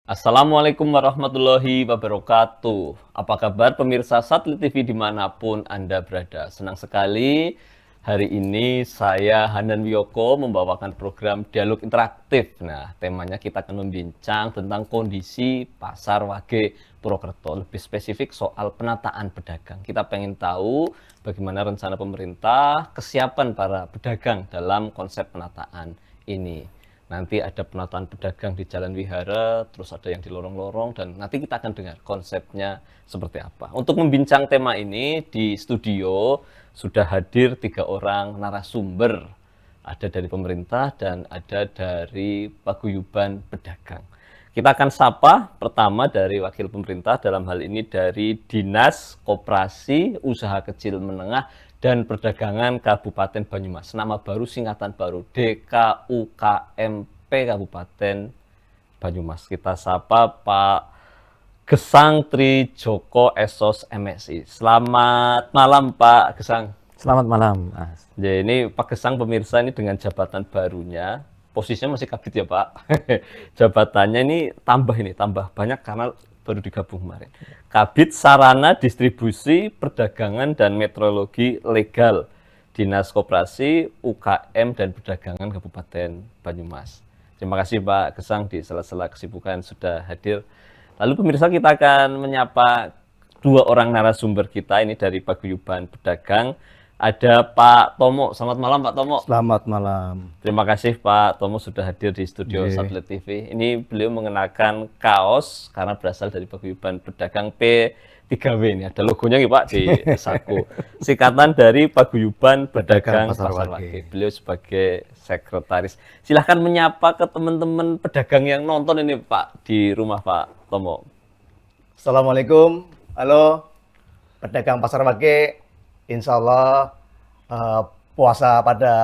Assalamualaikum warahmatullahi wabarakatuh. Apa kabar pemirsa Satelit TV dimanapun Anda berada? Senang sekali hari ini saya Hanan Wiyoko membawakan program Dialog Interaktif. Nah, temanya kita akan membincang tentang kondisi Pasar Wage Purwokerto. Lebih spesifik soal penataan pedagang. Kita pengen tahu bagaimana rencana pemerintah, kesiapan para pedagang dalam konsep penataan ini. Nanti ada penataan pedagang di Jalan Wihara, terus ada yang di lorong-lorong, dan nanti kita akan dengar konsepnya seperti apa. Untuk membincang tema ini, di studio sudah hadir 3 orang narasumber. Ada dari pemerintah dan ada dari paguyuban pedagang. Kita akan sapa pertama dari wakil pemerintah, dalam hal ini dari Dinas Koperasi Usaha Kecil Menengah dan Perdagangan Kabupaten Banyumas. Nama baru, singkatan baru, DKUKMP Kabupaten Banyumas. Kita sapa Pak Gesang Tri Joko Esos MSI. Selamat malam Pak Gesang. Selamat malam, Mas. Ya, ini Pak Gesang pemirsa ini dengan jabatan barunya, posisinya masih kabit ya Pak. Jabatannya ini tambah banyak karena baru digabung kemarin. Kabit Sarana Distribusi Perdagangan dan Metrologi Legal Dinas Koperasi UKM dan Perdagangan Kabupaten Banyumas. Terima kasih Pak Gesang, di sela-sela kesibukan sudah hadir. Lalu pemirsa, kita akan menyapa 2 orang narasumber kita ini dari Paguyuban Pedagang. Ada Pak Tomo. Selamat malam Pak Tomo. Selamat malam. Terima kasih Pak Tomo sudah hadir di studio Satelit TV. Ini beliau mengenakan kaos karena berasal dari Paguyuban Pedagang P3W. Ini ada logonya nih Pak di saku. Singkatan dari Paguyuban Pedagang Pasar Wage. Beliau sebagai sekretaris. Silahkan menyapa ke teman-teman pedagang yang nonton ini Pak di rumah Pak Tomo. Assalamualaikum. Halo, pedagang Pasar Wage. Insya Allah puasa pada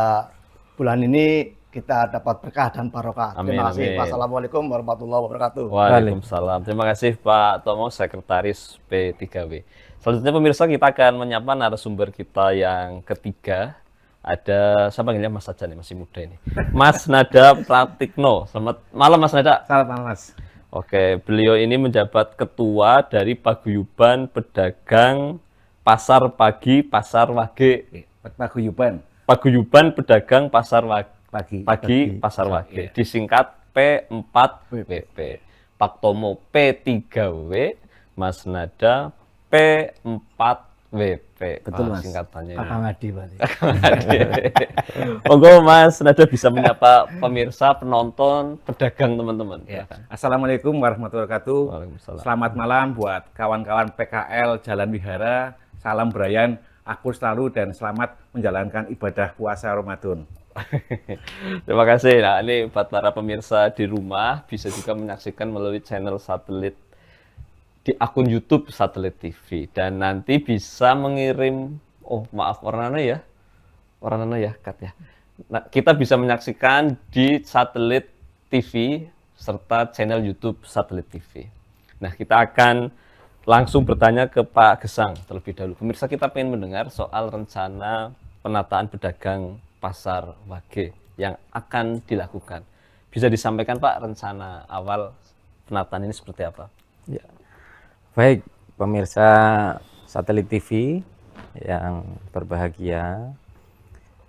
bulan ini kita dapat berkah dan barokah. Amin, Terima kasih. amin. Wassalamualaikum warahmatullahi wabarakatuh. Waalaikumsalam. Terima kasih Pak Tomo, sekretaris P3W. Selanjutnya pemirsa, kita akan menyapa narasumber kita yang ketiga. Ada, saya panggilnya Mas saja nih, masih muda ini. Mas Nada Pratikno. Selamat malam Mas Nada. Selamat malam, Mas. Oke, beliau ini menjabat ketua dari Paguyuban Pedagang Pasar Pagi Pasar Wage. Paguyuban Paguyuban Pedagang Pasar Pagi Pagi. Pasar Wage. Disingkat P4WP. Pak Tomo P3W, Mas Nada P4WP. Betul, Mas. Singkatannya. Kakang Adi berarti. Monggo Mas Nada bisa menyapa pemirsa, penonton, pedagang teman-teman. Ya. Assalamualaikum warahmatullahi wabarakatuh. Waalaikumsalam. Selamat malam buat kawan-kawan PKL Jalan Wihara. Salam Brayan, aku selalu dan selamat menjalankan ibadah puasa Ramadan. Terima kasih. Nah, ini buat para pemirsa di rumah bisa juga menyaksikan melalui channel satelit di akun YouTube Satelit TV, dan nanti bisa mengirim, oh maaf, orang ya cut ya. Nah, kita bisa menyaksikan di Satelit TV serta channel YouTube Satelit TV. Nah, kita akan langsung bertanya ke Pak Gesang terlebih dahulu. Pemirsa, kita ingin mendengar soal rencana penataan pedagang Pasar Wage yang akan dilakukan. Bisa disampaikan Pak, rencana awal penataan ini seperti apa? Ya. Baik, pemirsa Satelit TV yang berbahagia,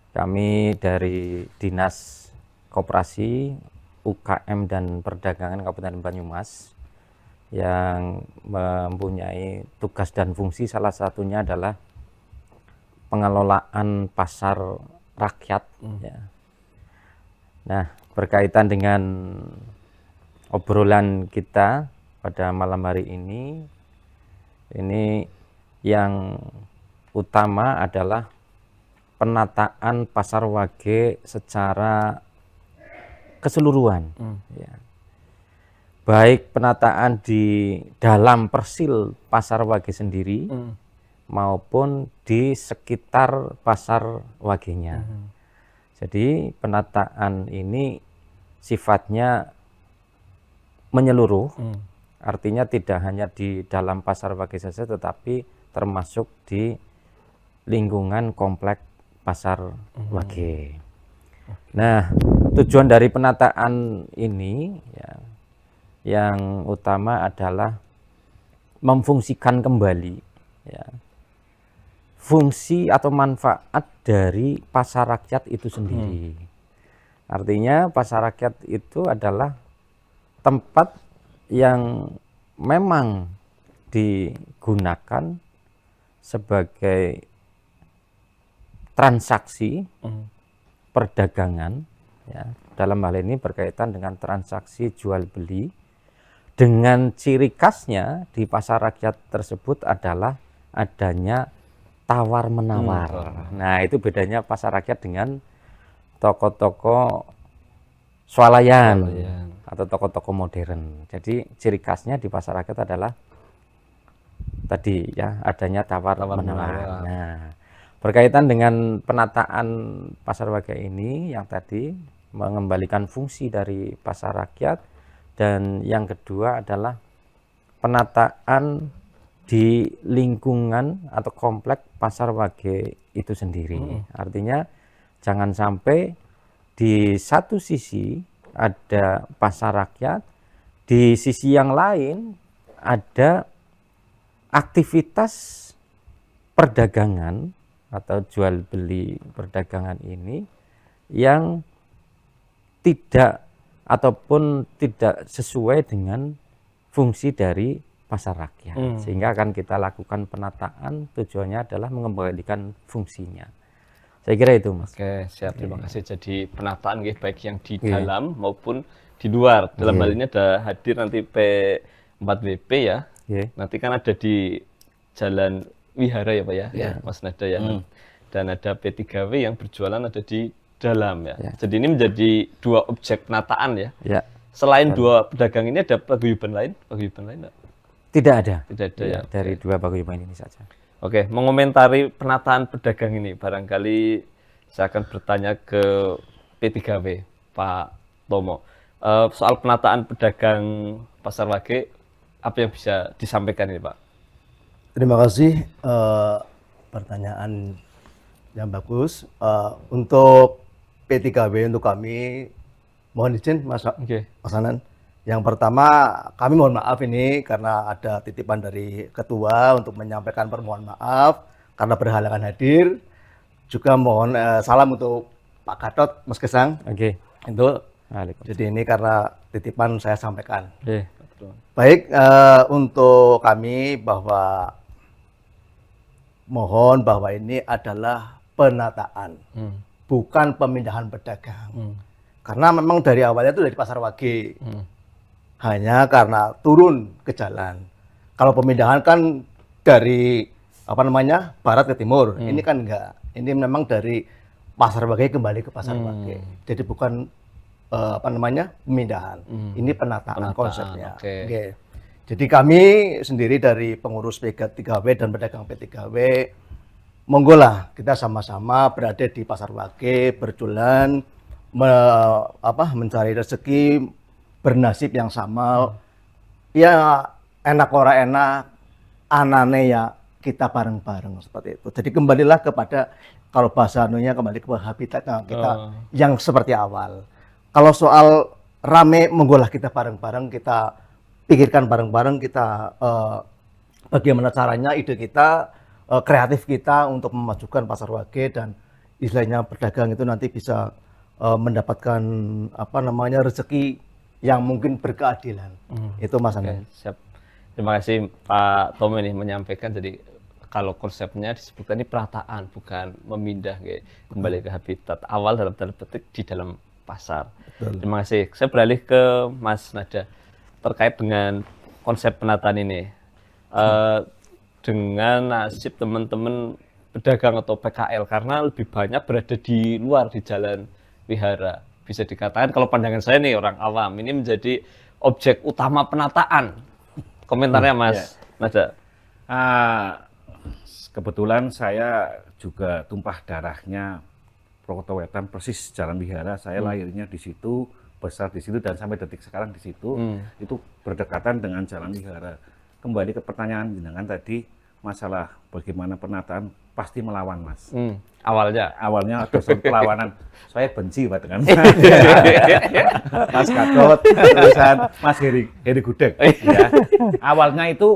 kami dari Dinas Koperasi UKM dan Perdagangan Kabupaten Banyumas yang mempunyai tugas dan fungsi, salah satunya adalah pengelolaan pasar rakyat. Ya. Nah, berkaitan dengan obrolan kita pada malam hari ini yang utama adalah penataan pasar Wage secara keseluruhan. Ya. Baik penataan di dalam persil Pasar Wage sendiri maupun di sekitar Pasar Wagenya. Jadi penataan ini sifatnya menyeluruh, artinya tidak hanya di dalam Pasar Wage saja, tetapi termasuk di lingkungan komplek Pasar Wage. Nah, tujuan dari penataan ini ya, yang utama adalah memfungsikan kembali ya, fungsi atau manfaat dari pasar rakyat itu sendiri. Artinya pasar rakyat itu adalah tempat yang memang digunakan sebagai transaksi perdagangan ya. Dalam hal ini berkaitan dengan transaksi jual beli, dengan ciri khasnya di pasar rakyat tersebut adalah adanya tawar menawar. Nah, itu bedanya pasar rakyat dengan toko-toko swalayan atau toko-toko modern. Jadi ciri khasnya di pasar rakyat adalah tadi ya, adanya tawar menawar. Nah, berkaitan dengan penataan pasar wage ini yang tadi mengembalikan fungsi dari pasar rakyat, dan yang kedua adalah penataan di lingkungan atau komplek pasar wage itu sendiri. Artinya jangan sampai di satu sisi ada pasar rakyat, di sisi yang lain ada aktivitas perdagangan atau jual beli perdagangan ini yang tidak ataupun tidak sesuai dengan fungsi dari pasar rakyat. Sehingga akan kita lakukan penataan, tujuannya adalah mengembalikan fungsinya. Saya kira itu, Mas. Oke, siap. Terima kasih. Jadi penataan baik yang di dalam maupun di luar. Dalam hal ini ada hadir nanti P4WP ya. Nanti kan ada di Jalan Wihara ya Pak ya, Mas Nada ya. Dan ada P3W yang berjualan ada di dalam ya. Jadi ini menjadi dua objek penataan ya. Selain dua pedagang ini ada paguyuban lain? Paguyuban lain enggak? Tidak ada. Tidak ada ya. Dari dua paguyuban ini saja. Oke, mengomentari penataan pedagang ini, barangkali saya akan bertanya ke P3W, Pak Tomo. Soal penataan pedagang pasar wage, apa yang bisa disampaikan ini, Pak? Terima kasih, pertanyaan yang bagus. Untuk P3W, untuk kami, mohon izin Mas Hanan. Yang pertama, kami mohon maaf ini karena ada titipan dari Ketua untuk menyampaikan permohonan maaf karena berhalangan hadir. Juga mohon salam untuk Pak Gatot, Mas Gesang. Itu. Jadi ini karena titipan saya sampaikan. Baik, untuk kami mohon bahwa ini adalah penataan, bukan pemindahan pedagang. Karena memang dari awalnya itu dari pasar wage. Hanya karena turun ke jalan. Kalau pemindahan kan dari barat ke timur. Ini kan enggak. Ini memang dari pasar wage kembali ke pasar wage. Jadi bukan pemindahan. Ini penataan konsepnya. Jadi kami sendiri dari pengurus P3W dan pedagang P3W, monggo lah kita sama-sama berada di pasar wage, berjualan, mencari rezeki, bernasib yang sama. Ya enak ora enak, anane ya kita bareng-bareng seperti itu. Jadi kembalilah kepada, kalau bahasa anunya kembali ke habitatnya kita yang seperti awal. Kalau soal rame, monggolah kita bareng-bareng, kita pikirkan bareng-bareng, kita bagaimana caranya, ide kita, kreatif kita untuk memajukan pasar wage dan istilahnya pedagang itu nanti bisa mendapatkan rezeki yang mungkin berkeadilan. Itu Mas Hanan. Siap. Terima kasih Pak Tomo ini menyampaikan. Jadi kalau konsepnya disebutkan ini penataan, bukan memindah kembali ke habitat awal dalam tanda petik di dalam pasar. Terima kasih. Saya beralih ke Mas Nada terkait dengan konsep penataan ini. Dengan nasib teman-teman pedagang atau PKL, karena lebih banyak berada di luar, di Jalan Wihara. Bisa dikatakan kalau pandangan saya nih orang awam, ini menjadi objek utama penataan. Komentarnya Mas Nada. Kebetulan saya juga tumpah darahnya Prokerto Wetan, persis Jalan Wihara. Saya lahirnya di situ, besar di situ, dan sampai detik sekarang di situ. Itu berdekatan dengan Jalan Wihara. Kembali ke pertanyaan jenengan tadi, masalah bagaimana penataan pasti melawan, Mas. Awalnya. Awalnya ada suatu perlawanan. Saya benci Pak dengan Mas Gatot, terusan Mas Heri Gudeg. Ya. Awalnya itu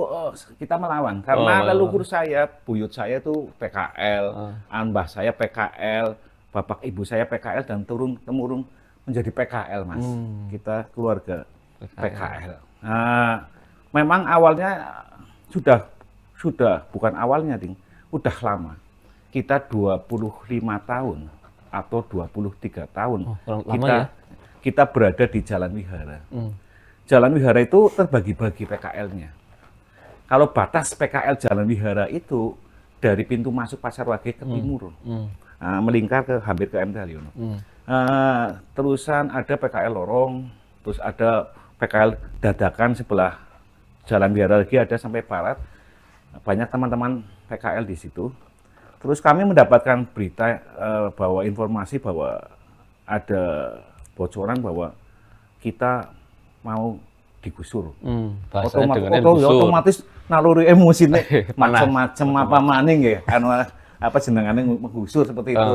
kita melawan karena leluhur saya, buyut saya itu PKL, mbah saya PKL, bapak ibu saya PKL dan turun-temurun menjadi PKL, Mas. Kita keluarga PKL. Nah, memang awalnya sudah bukan awalnya, Ding. Udah lama. Kita 25 tahun atau 23 tahun kita berada di Jalan Wihara. Jalan Wihara itu terbagi-bagi PKL-nya. Kalau batas PKL Jalan Wihara itu dari pintu masuk Pasar Wage ke timur, melingkar hampir ke MT Haryono. Terusan ada PKL Lorong, terus ada PKL Dadakan sebelah Jalan Wihara lagi ada sampai barat. Banyak teman-teman PKL di situ. Terus kami mendapatkan berita bahwa informasi bahwa ada bocoran bahwa kita mau digusur. Otomatis naluri emosi nih macam-macam apa maning ya, apa jenengannya menggusur seperti itu.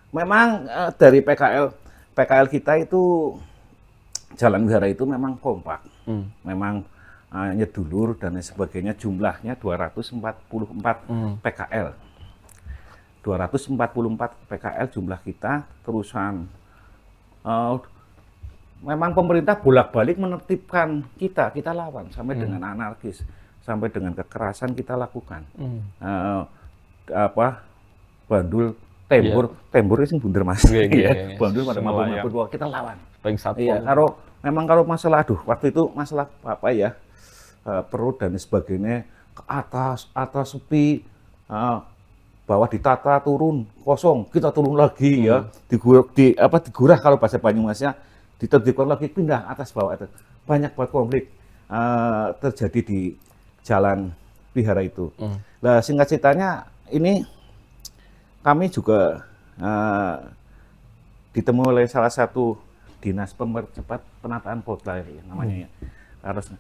Memang dari PKL kita itu Jalan Wihara itu memang kompak, memang nyedulur dan sebagainya, jumlahnya 244 PKL. 244 PKL jumlah kita, terusan memang pemerintah bolak-balik menertibkan kita lawan sampai dengan anarkis, sampai dengan kekerasan kita lakukan. Tembur itu bunder Mas. Bandul pada mabuk kita lawan. Iya, kalau masalah waktu itu masalah apa ya? Perut dan sebagainya ke atas sepi, bawah ditata turun kosong, kita turun lagi ya, digurah kalau bahasa Banyumasnya, ditertibkan lagi pindah atas bawah itu. Banyak buat konflik terjadi di Jalan Wihara itu. Nah, singkat ceritanya ini kami juga ditemui oleh salah satu dinas pemercepat penataan kota ya, namanya ya. Harus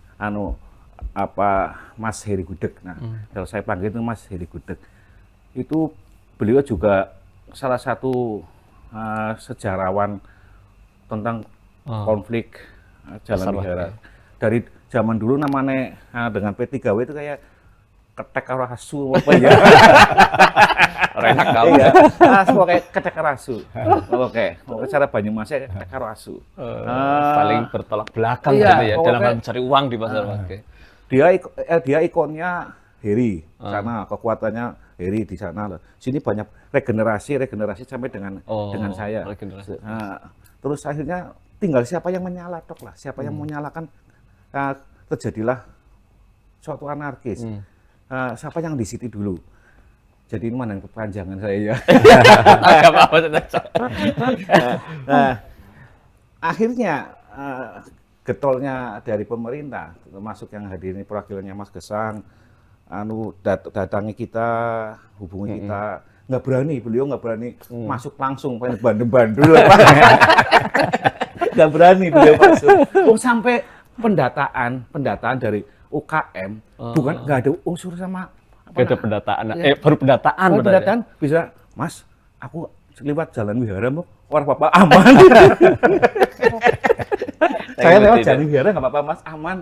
Mas Heri Gudeg. Nah, kalau saya panggil itu Mas Heri Gudeg. Itu beliau juga salah satu sejarawan tentang konflik Jalan Wihara. Dari zaman dulu namanya dengan P3W itu kayak ketek rasu apa ya? Enak kali ya. Semua kayak ketek rasu. Oke. Cara Banyumasnya ketek rasu. Saling bertolak belakang gitu ya dalam hal mencari uang di Pasar Wage. Dia ikonnya Heri, sana kekuatannya Heri di sana. Sini banyak regenerasi sampai dengan saya. Terus akhirnya tinggal siapa yang menyala lah, siapa yang mau nyalakan, terjadilah suatu anarkis. Siapa yang di situ dulu? Jadi ini mana kepanjangan saya ya. Akhirnya getolnya dari pemerintah, termasuk yang hadir ini perwakilannya Mas Gesang, datangi kita, hubungi kita, beliau nggak berani masuk langsung, bandel-bandel apa. Nggak berani beliau masuk. Sampai pendataan dari UKM, bukan nggak ada unsur sama ada pendataan, baru pendataan bisa, Mas, aku lewat Jalan Wihara, orang apa aman. Saya lewat Jalan Wihara nggak apa-apa, Mas, aman.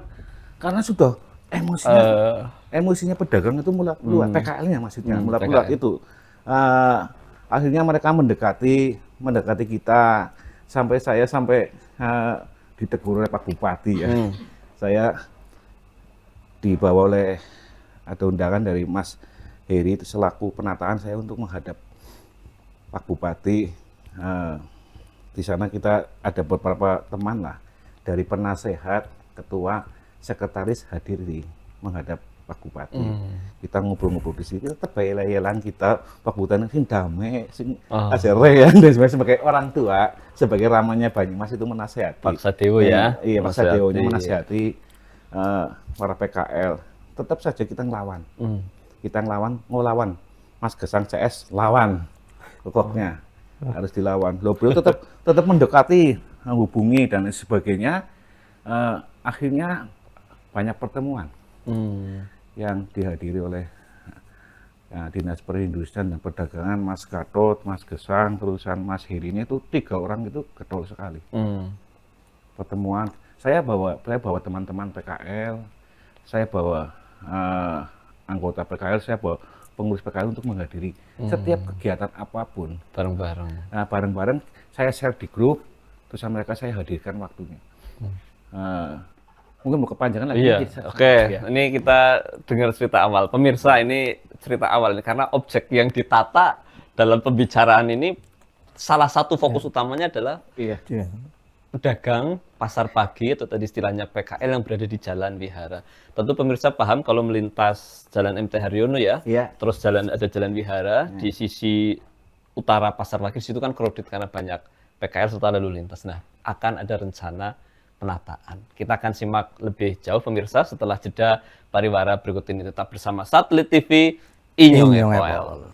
Karena sudah emosinya pedagang itu mulai keluar, PKL-nya maksudnya mulai keluar itu. Akhirnya mereka mendekati kita, sampai ditegur oleh Pak Bupati ya. Saya dibawa oleh ada undangan dari Mas Heri itu selaku penataan saya untuk menghadap Pak Bupati. Di sana kita ada beberapa teman lah dari penasehat, ketua, sekretaris hadir di menghadap Pak Bupati. Kita ngobrol-ngobrol di sini, kita terbayang kita Pak Bupati sing damai, sing asere ya, sebagai orang tua, sebagai ramanya Banyumas itu menasehati. Pak Sadewo ya. Iya, Pak Sadewo-nya menasehati para PKL. Tetap saja kita ngelawan. Kita ngelawan. Mas Gesang CS lawan. Pokoknya harus dilawan. Beliau tetap mendekati, menghubungi dan sebagainya. Akhirnya banyak pertemuan yang dihadiri oleh Ya, Dinas Perindustrian dan Perdagangan, Mas Gatot, Mas Gesang, terusan Mas Heri ini itu 3 orang itu getol sekali. Pertemuan, saya bawa teman-teman PKL, saya bawa anggota PKL, saya bawa pengurus PKL untuk menghadiri setiap kegiatan apapun. Bareng-bareng. Nah, bareng-bareng saya share di grup, terus mereka saya hadirkan waktunya. Mungkin mau kepanjangan lagi. Iya, oke. Ini kita dengar cerita awal. Pemirsa, ini cerita awal ini karena objek yang ditata dalam pembicaraan ini salah satu fokus utamanya adalah Iya. pedagang pasar pagi atau tadi istilahnya PKL yang berada di Jalan Wihara. Tentu pemirsa paham kalau melintas Jalan MT Haryono ya. Iya. Terus ada Jalan Wihara di sisi utara pasar pagi, situ kan kredit karena banyak PKL serta lalu lintas. Nah, akan ada rencana penataan. Kita akan simak lebih jauh pemirsa setelah jeda pariwara berikut ini. Tetap bersama Satelit TV Inyong FOL.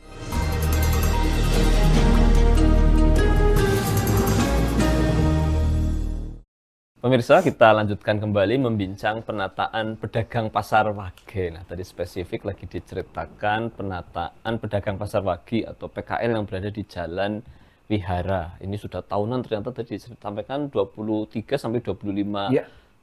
Pemirsa, kita lanjutkan kembali membincang penataan pedagang pasar wage. Nah, tadi spesifik lagi diceritakan penataan pedagang pasar wage atau PKL yang berada di Jalan Wihara. Ini sudah tahunan ternyata tadi disampaikan 23 sampai 25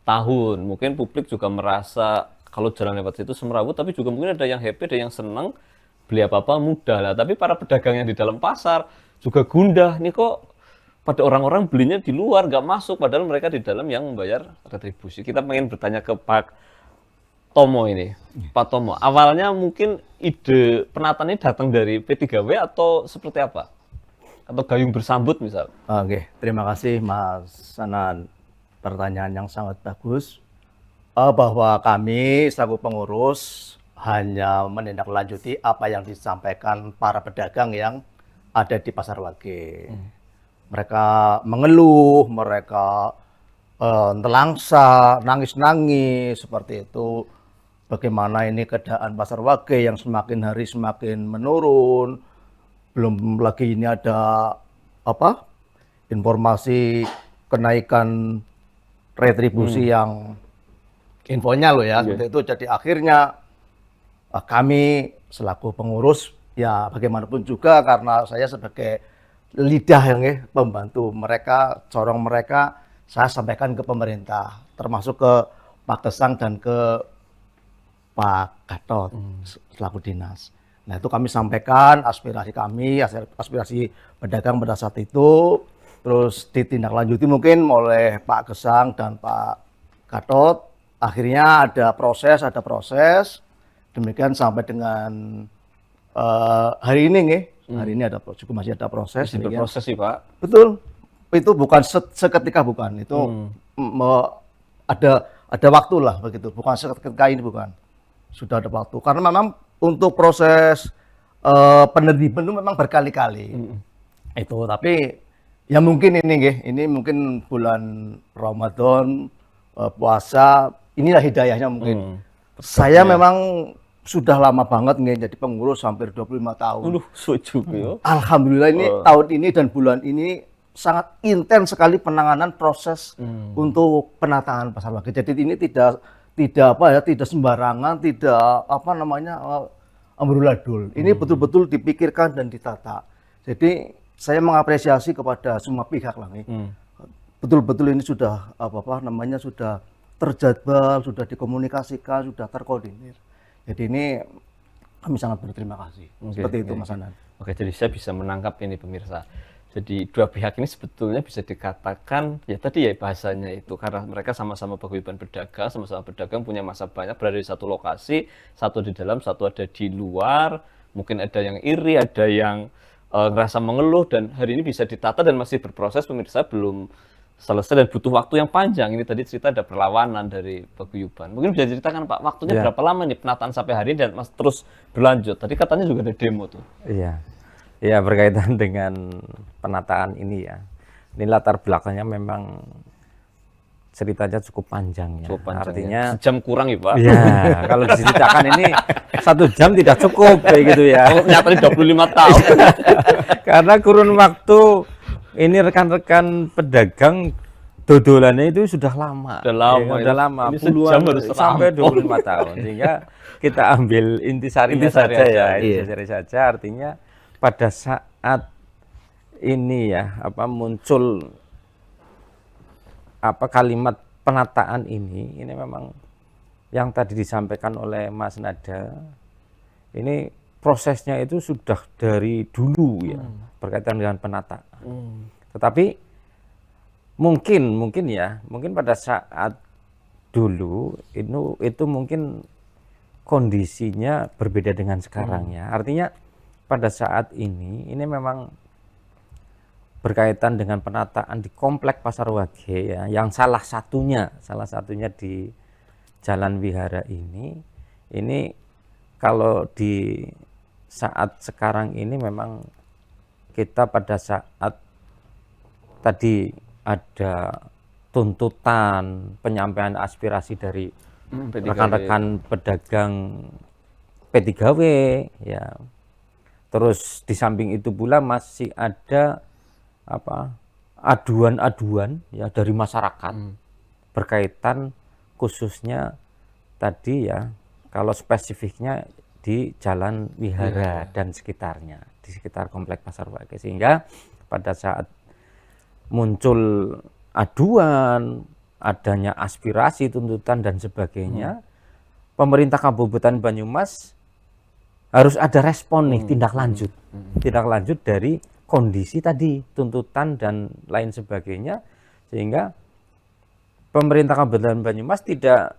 tahun. Mungkin publik juga merasa kalau jalan lewat situ semrawut, tapi juga mungkin ada yang happy, ada yang senang, beli apa-apa mudah lah. Tapi para pedagang yang di dalam pasar juga gundah. Nih kok pada orang-orang belinya di luar, nggak masuk, padahal mereka di dalam yang membayar retribusi. Kita pengen bertanya ke Pak Tomo ini. Pak Tomo, awalnya mungkin ide penataan ini datang dari P3W atau seperti apa? Atau gayung bersambut misal? Oke, terima kasih Mas Sanan. Pertanyaan yang sangat bagus. Bahwa kami selaku pengurus hanya menindaklanjuti apa yang disampaikan para pedagang yang ada di pasar wage. Mereka mengeluh, mereka nelangsa, nangis-nangis seperti itu. Bagaimana ini keadaan pasar wage yang semakin hari semakin menurun. Belum lagi ini ada informasi kenaikan retribusi yang infonya loh ya, seperti itu. Jadi akhirnya kami selaku pengurus ya bagaimanapun juga karena saya sebagai lidah yang pembantu mereka, corong mereka, saya sampaikan ke pemerintah, termasuk ke Pak Gesang dan ke Pak Gatot selaku dinas. Nah, itu kami sampaikan aspirasi kami, aspirasi pedagang pada saat itu, terus ditindaklanjuti mungkin oleh Pak Gesang dan Pak Gatot. Akhirnya ada proses, demikian sampai dengan hari ini hari ini masih ada proses. Masih berproses sih Pak. Betul, itu bukan seketika bukan, itu ada waktu lah begitu, bukan seketika ini bukan, sudah ada waktu. Karena memang untuk proses penerbitan itu memang berkali-kali. Itu tapi ya mungkin ini mungkin bulan Ramadan, puasa, inilah hidayahnya mungkin. Saya memang sudah lama banget jadi pengurus hampir 25 tahun. Alhamdulillah ini tahun ini dan bulan ini sangat intens sekali penanganan proses untuk penataan pasar wage. Jadi ini tidak sembarangan, tidak amburadul. Ini betul-betul dipikirkan dan ditata. Jadi saya mengapresiasi kepada semua pihak lah nih. Betul-betul ini sudah sudah terjadwal, sudah dikomunikasikan, sudah terkoordinir. Jadi ini kami sangat berterima kasih. Seperti itu Mas Anan. Oke, jadi saya bisa menangkap ini pemirsa. Jadi dua pihak ini sebetulnya bisa dikatakan ya tadi ya bahasanya itu karena mereka sama-sama paguyuban pedagang, sama-sama pedagang punya masa banyak berada di satu lokasi, satu di dalam, satu ada di luar. Mungkin ada yang iri, ada yang ngerasa mengeluh dan hari ini bisa ditata dan masih berproses pemirsa, belum selesai dan butuh waktu yang panjang. Ini tadi cerita ada perlawanan dari paguyuban. Mungkin bisa diceritakan Pak, waktunya berapa lama nih penataan sampai hari ini dan masih terus berlanjut. Tadi katanya juga ada demo tuh. Iya. Ya, berkaitan dengan penataan ini ya. Ini latar belakangnya memang ceritanya cukup panjang ya. Cukup panjang, artinya ya. Sejam kurang ya Pak? Iya, kalau diceritakan ini 1 jam tidak cukup kayak gitu ya. Oh, nyatanya 25 tahun. Karena kurun waktu ini rekan-rekan pedagang dodolannya itu sudah lama. Udah lama, Udah lama. ini Puluhan sejam harus sampai rampung. 25 tahun. Sehingga kita ambil intisarinya Intisari saja aja, ya. iya. Intisari saja artinya pada saat ini ya, muncul kalimat penataan ini memang yang tadi disampaikan oleh Mas Nada, ini prosesnya itu sudah dari dulu ya, berkaitan dengan penataan. Tetapi mungkin pada saat dulu itu mungkin kondisinya berbeda dengan sekarang ya. Artinya pada saat ini memang berkaitan dengan penataan di komplek Pasar Wage ya, yang salah satunya di Jalan Wihara ini kalau di saat sekarang ini memang kita pada saat tadi ada tuntutan penyampaian aspirasi dari rekan-rekan pedagang P3W ya. Terus di samping itu pula masih ada aduan-aduan ya dari masyarakat berkaitan khususnya tadi ya, kalau spesifiknya di Jalan Wihara dan sekitarnya, di sekitar komplek Pasar Wage. Sehingga pada saat muncul aduan, adanya aspirasi, tuntutan dan sebagainya, pemerintah Kabupaten Banyumas harus ada respon nih, tindak lanjut dari kondisi tadi, tuntutan dan lain sebagainya, sehingga pemerintah Kabupaten Banyumas tidak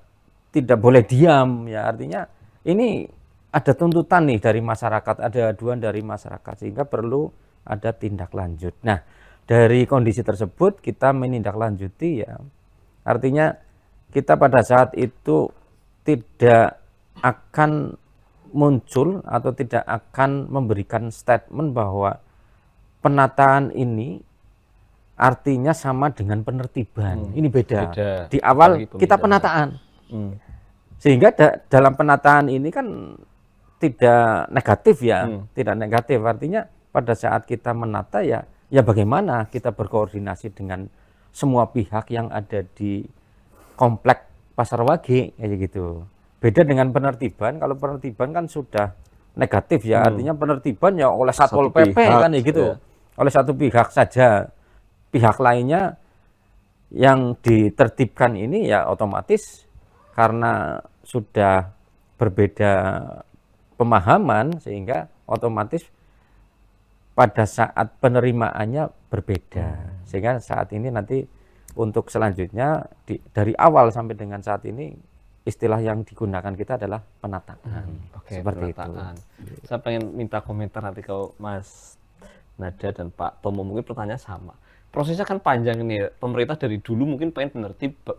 boleh diam ya. Artinya ini ada tuntutan nih dari masyarakat, ada aduan dari masyarakat, sehingga perlu ada tindak lanjut. Nah, dari kondisi tersebut kita menindaklanjuti ya. Artinya kita pada saat itu tidak akan muncul atau tidak akan memberikan statement bahwa penataan ini artinya sama dengan penertiban. Ini beda. Di awal kita penataan. Sehingga dalam penataan ini kan tidak negatif ya, tidak negatif. Artinya pada saat kita menata ya bagaimana kita berkoordinasi dengan semua pihak yang ada di komplek Pasar Wage kayak gitu. Beda dengan penertiban. Kalau penertiban kan sudah negatif ya, artinya penertiban ya oleh Satpol PP kan ya gitu. Oleh satu pihak saja. Pihak lainnya yang ditertibkan ini ya otomatis karena sudah berbeda pemahaman, sehingga otomatis pada saat penerimaannya berbeda. Sehingga saat ini nanti untuk selanjutnya dari awal sampai dengan saat ini istilah yang digunakan kita adalah penataan. Seperti penataan. itu. Saya pengen minta komentar nanti kalau Mas Nada dan Pak Tomo, mungkin pertanyaan sama. Prosesnya kan panjang nih, pemerintah dari dulu mungkin pengen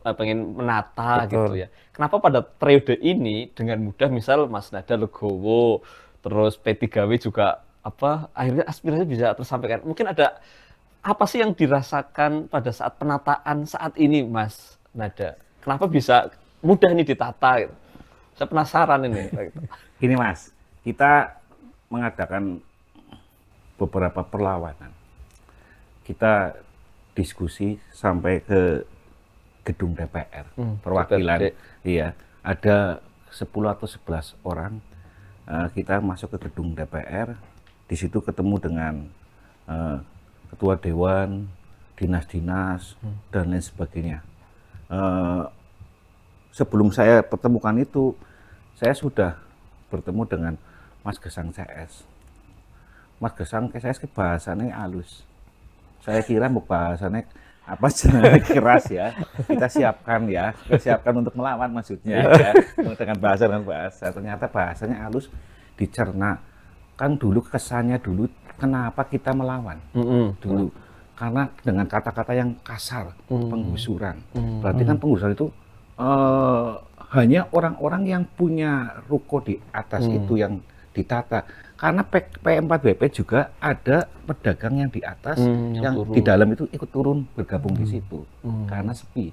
pengen menata. Betul. Gitu ya. Kenapa pada periode ini dengan mudah misal Mas Nada legowo, terus P3W juga akhirnya aspirasi bisa tersampaikan. Mungkin ada apa sih yang dirasakan pada saat penataan saat ini, Mas Nada? Kenapa bisa mudah ini ditata? Gitu? Saya penasaran ini. Gini Mas, kita mengadakan beberapa perlawanan. Kita diskusi sampai ke gedung DPR, perwakilan. Iya, ada 10 atau 11 orang. Kita masuk ke gedung DPR. Di situ ketemu dengan ketua dewan, dinas-dinas dan lain sebagainya. Sebelum saya pertemukan itu, saya sudah bertemu dengan Mas Gesang CS. Mas Gesang CS ke bahasanya halus. Saya kira bahasanya keras ya. Kita siapkan untuk melawan maksudnya ya. Dengan bahasa. Ternyata bahasanya halus, dicerna. Kan dulu kesannya kenapa kita melawan dulu? Karena dengan kata-kata yang kasar, penggusuran. Berarti kan penggusuran itu hanya orang-orang yang punya ruko di atas itu yang ditata. Karena P4WP juga ada pedagang yang di atas, yang di dalam itu ikut turun bergabung di situ karena sepi.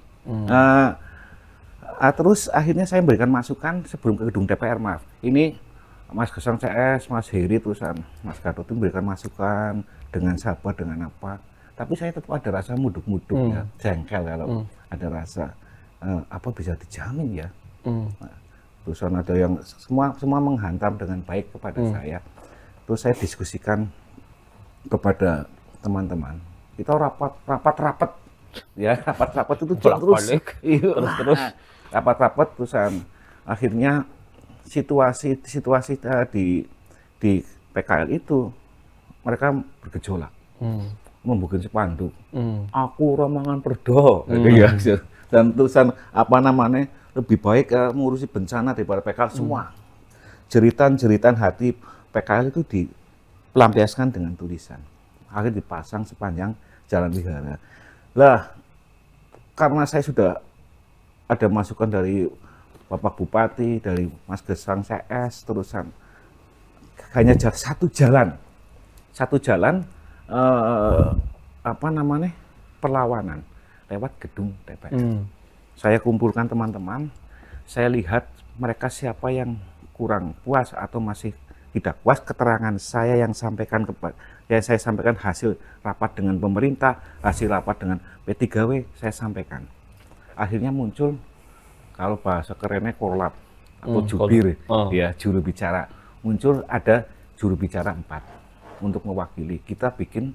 Terus akhirnya saya memberikan masukan sebelum ke gedung DPR, maaf. Ini Mas Gesang CS, Mas Heri, terusan Mas Gatot itu memberikan masukan dengan sabar, dengan apa. tapi saya tetap ada rasa muduk-muduk ya, jengkel kalau ada rasa apa bisa dijamin ya. Terus ada yang semua menghantam dengan baik kepada saya. Terus saya diskusikan kepada teman-teman. Kita rapat ya, rapat itu terus rapat terusan. Akhirnya situasi di PKL itu mereka bergejolak, membuat spanduk. Aku Romangan Perdo, gitu ya. Dan tulisan apa namanya, lebih baik mengurusi bencana daripada PKL semua. Jeritan-jeritan hati PKL itu dilampiaskan dengan tulisan. Akhirnya dipasang sepanjang Jalan Wihara. Lah, karena saya sudah ada masukan dari Bapak Bupati, dari Mas Gesang CS, terusan hanya satu jalan apa namanya, perlawanan lewat gedung DPR. Saya kumpulkan teman-teman, saya lihat mereka siapa yang kurang puas atau masih tidak puas keterangan saya yang saya sampaikan hasil rapat dengan pemerintah, hasil rapat dengan P3W saya sampaikan. Akhirnya muncul, kalau bahasa kerennya korlap atau jubir, ya juru bicara. Muncul ada juru bicara 4 untuk mewakili. Kita bikin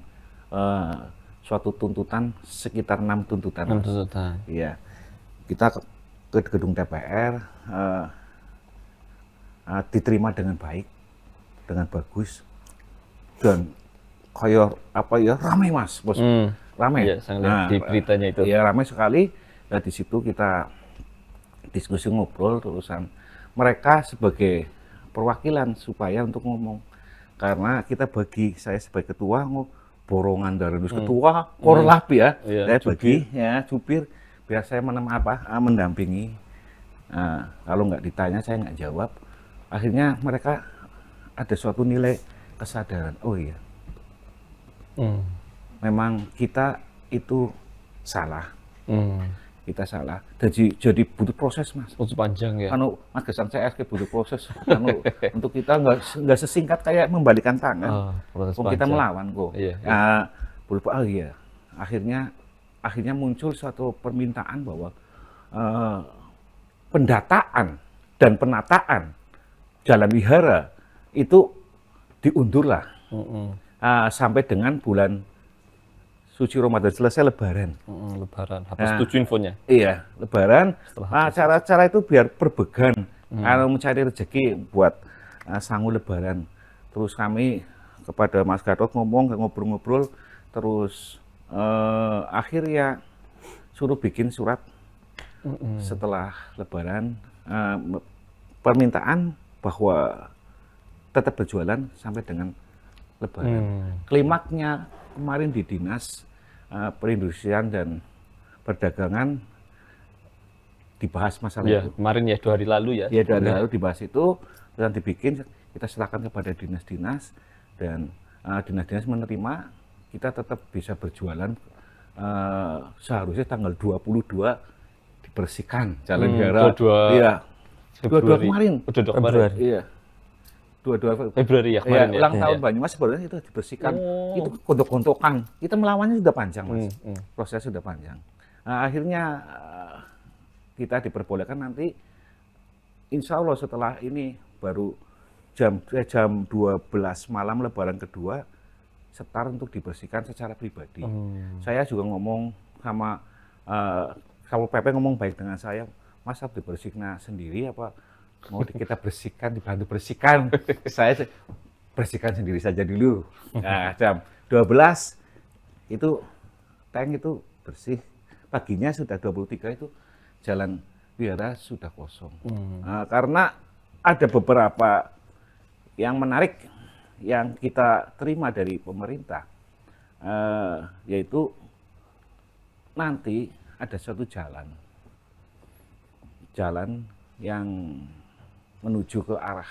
suatu tuntutan sekitar 6 tuntutan. 6 tuntutan. Iya. Kita ke gedung DPR, diterima dengan baik, dengan bagus, dan kayak apa ya, ramai Mas, bos, ramai. Iya, saya lihat di beritanya itu. Ya ramai sekali. Nah, di situ kita diskusi ngobrol terusan. Mereka sebagai perwakilan supaya untuk ngomong, karena kita bagi, saya sebagai ketua borongan dari ketua korlap ya, saya bagi ya jubir biar saya mendampingi. Nah, kalau nggak ditanya saya nggak jawab. Akhirnya mereka ada suatu nilai kesadaran. Oh iya, memang kita itu salah. Kita salah. Jadi butuh proses Mas. Proses panjang ya. Mas Gesang CS butuh proses. Untuk kita nggak sesingkat kayak membalikan tangan. Kita melawan kok. Iya. Oh iya. Akhirnya muncul suatu permintaan bahwa pendataan dan penataan Jalan Wihara itu diundurlah sampai dengan bulan suci Ramadan selesai Lebaran. Lebaran. Habis setuju infonya. Iya, Lebaran. Cara-cara itu biar berbegan, mencari rezeki buat sangu Lebaran. Terus kami kepada Mas Gatot ngobrol-ngobrol, terus akhirnya suruh bikin surat setelah Lebaran, permintaan bahwa tetap berjualan sampai dengan Lebaran. Klimaknya kemarin di Dinas Perindustrian dan Perdagangan dibahas masalah itu. Kemarin ya 2 hari lalu ya. Ya 2 hari lalu dibahas itu dan dibikin, kita serahkan kepada dinas-dinas dan dinas-dinas menerima, kita tetap bisa berjualan. Seharusnya tanggal 22 dibersihkan Jalan Wihara. Iya. 22 kemarin. 22 kemarin. Iya. 22 Februari ya kemarin ya. Ulang tahun Banyumas sebenarnya itu dibersihkan. Itu gontok-gontokan. Kita melawannya sudah panjang Mas. Prosesnya sudah panjang. Nah, akhirnya kita diperbolehkan nanti, insya Allah setelah ini baru jam 12 malam Lebaran kedua setar untuk dibersihkan secara pribadi. Saya juga ngomong sama Kapol PP ngomong baik dengan saya, Mas harus dibersihkan sendiri apa mau kita bersihkan, dibantu bersihkan. Saya bersihkan sendiri saja dulu. Nah, jam 12 itu tank itu bersih. Paginya sudah 23 itu Jalan Wihara sudah kosong. Nah, karena ada beberapa yang menarik yang kita terima dari pemerintah, yaitu nanti ada suatu jalan yang menuju ke arah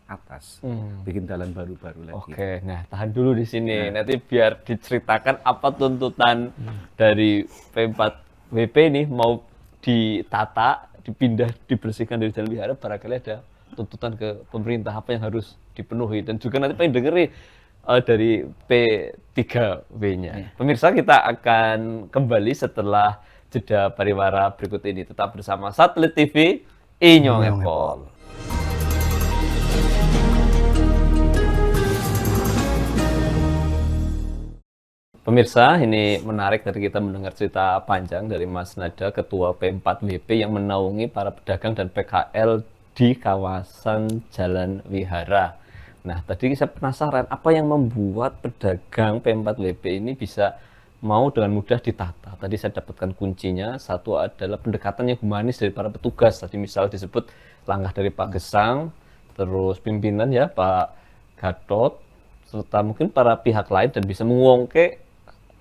atas, bikin jalan baru-baru lagi. Oke, nah tahan dulu di sini. Nanti biar diceritakan apa tuntutan dari P4WP ini, mau ditata, dipindah, dibersihkan dari Jalan Wihara, barangkali ada tuntutan ke pemerintah apa yang harus dipenuhi. Dan juga nanti pengen dengerin dari P3W-nya. Pemirsa, kita akan kembali setelah jeda pariwara berikut ini. Tetap bersama Satelit TV, Inyong Epol. Pemirsa, ini menarik dari kita mendengar cerita panjang dari Mas Nada, Ketua P4WP yang menaungi para pedagang dan PKL di kawasan Jalan Wihara. Nah, tadi saya penasaran, apa yang membuat pedagang P4WP ini bisa mau dengan mudah ditata? Tadi saya dapatkan kuncinya, satu adalah pendekatan yang humanis dari para petugas. Tadi misal disebut langkah dari Pak Gesang, terus pimpinan ya Pak Gatot, serta mungkin para pihak lain dan bisa mengungkit,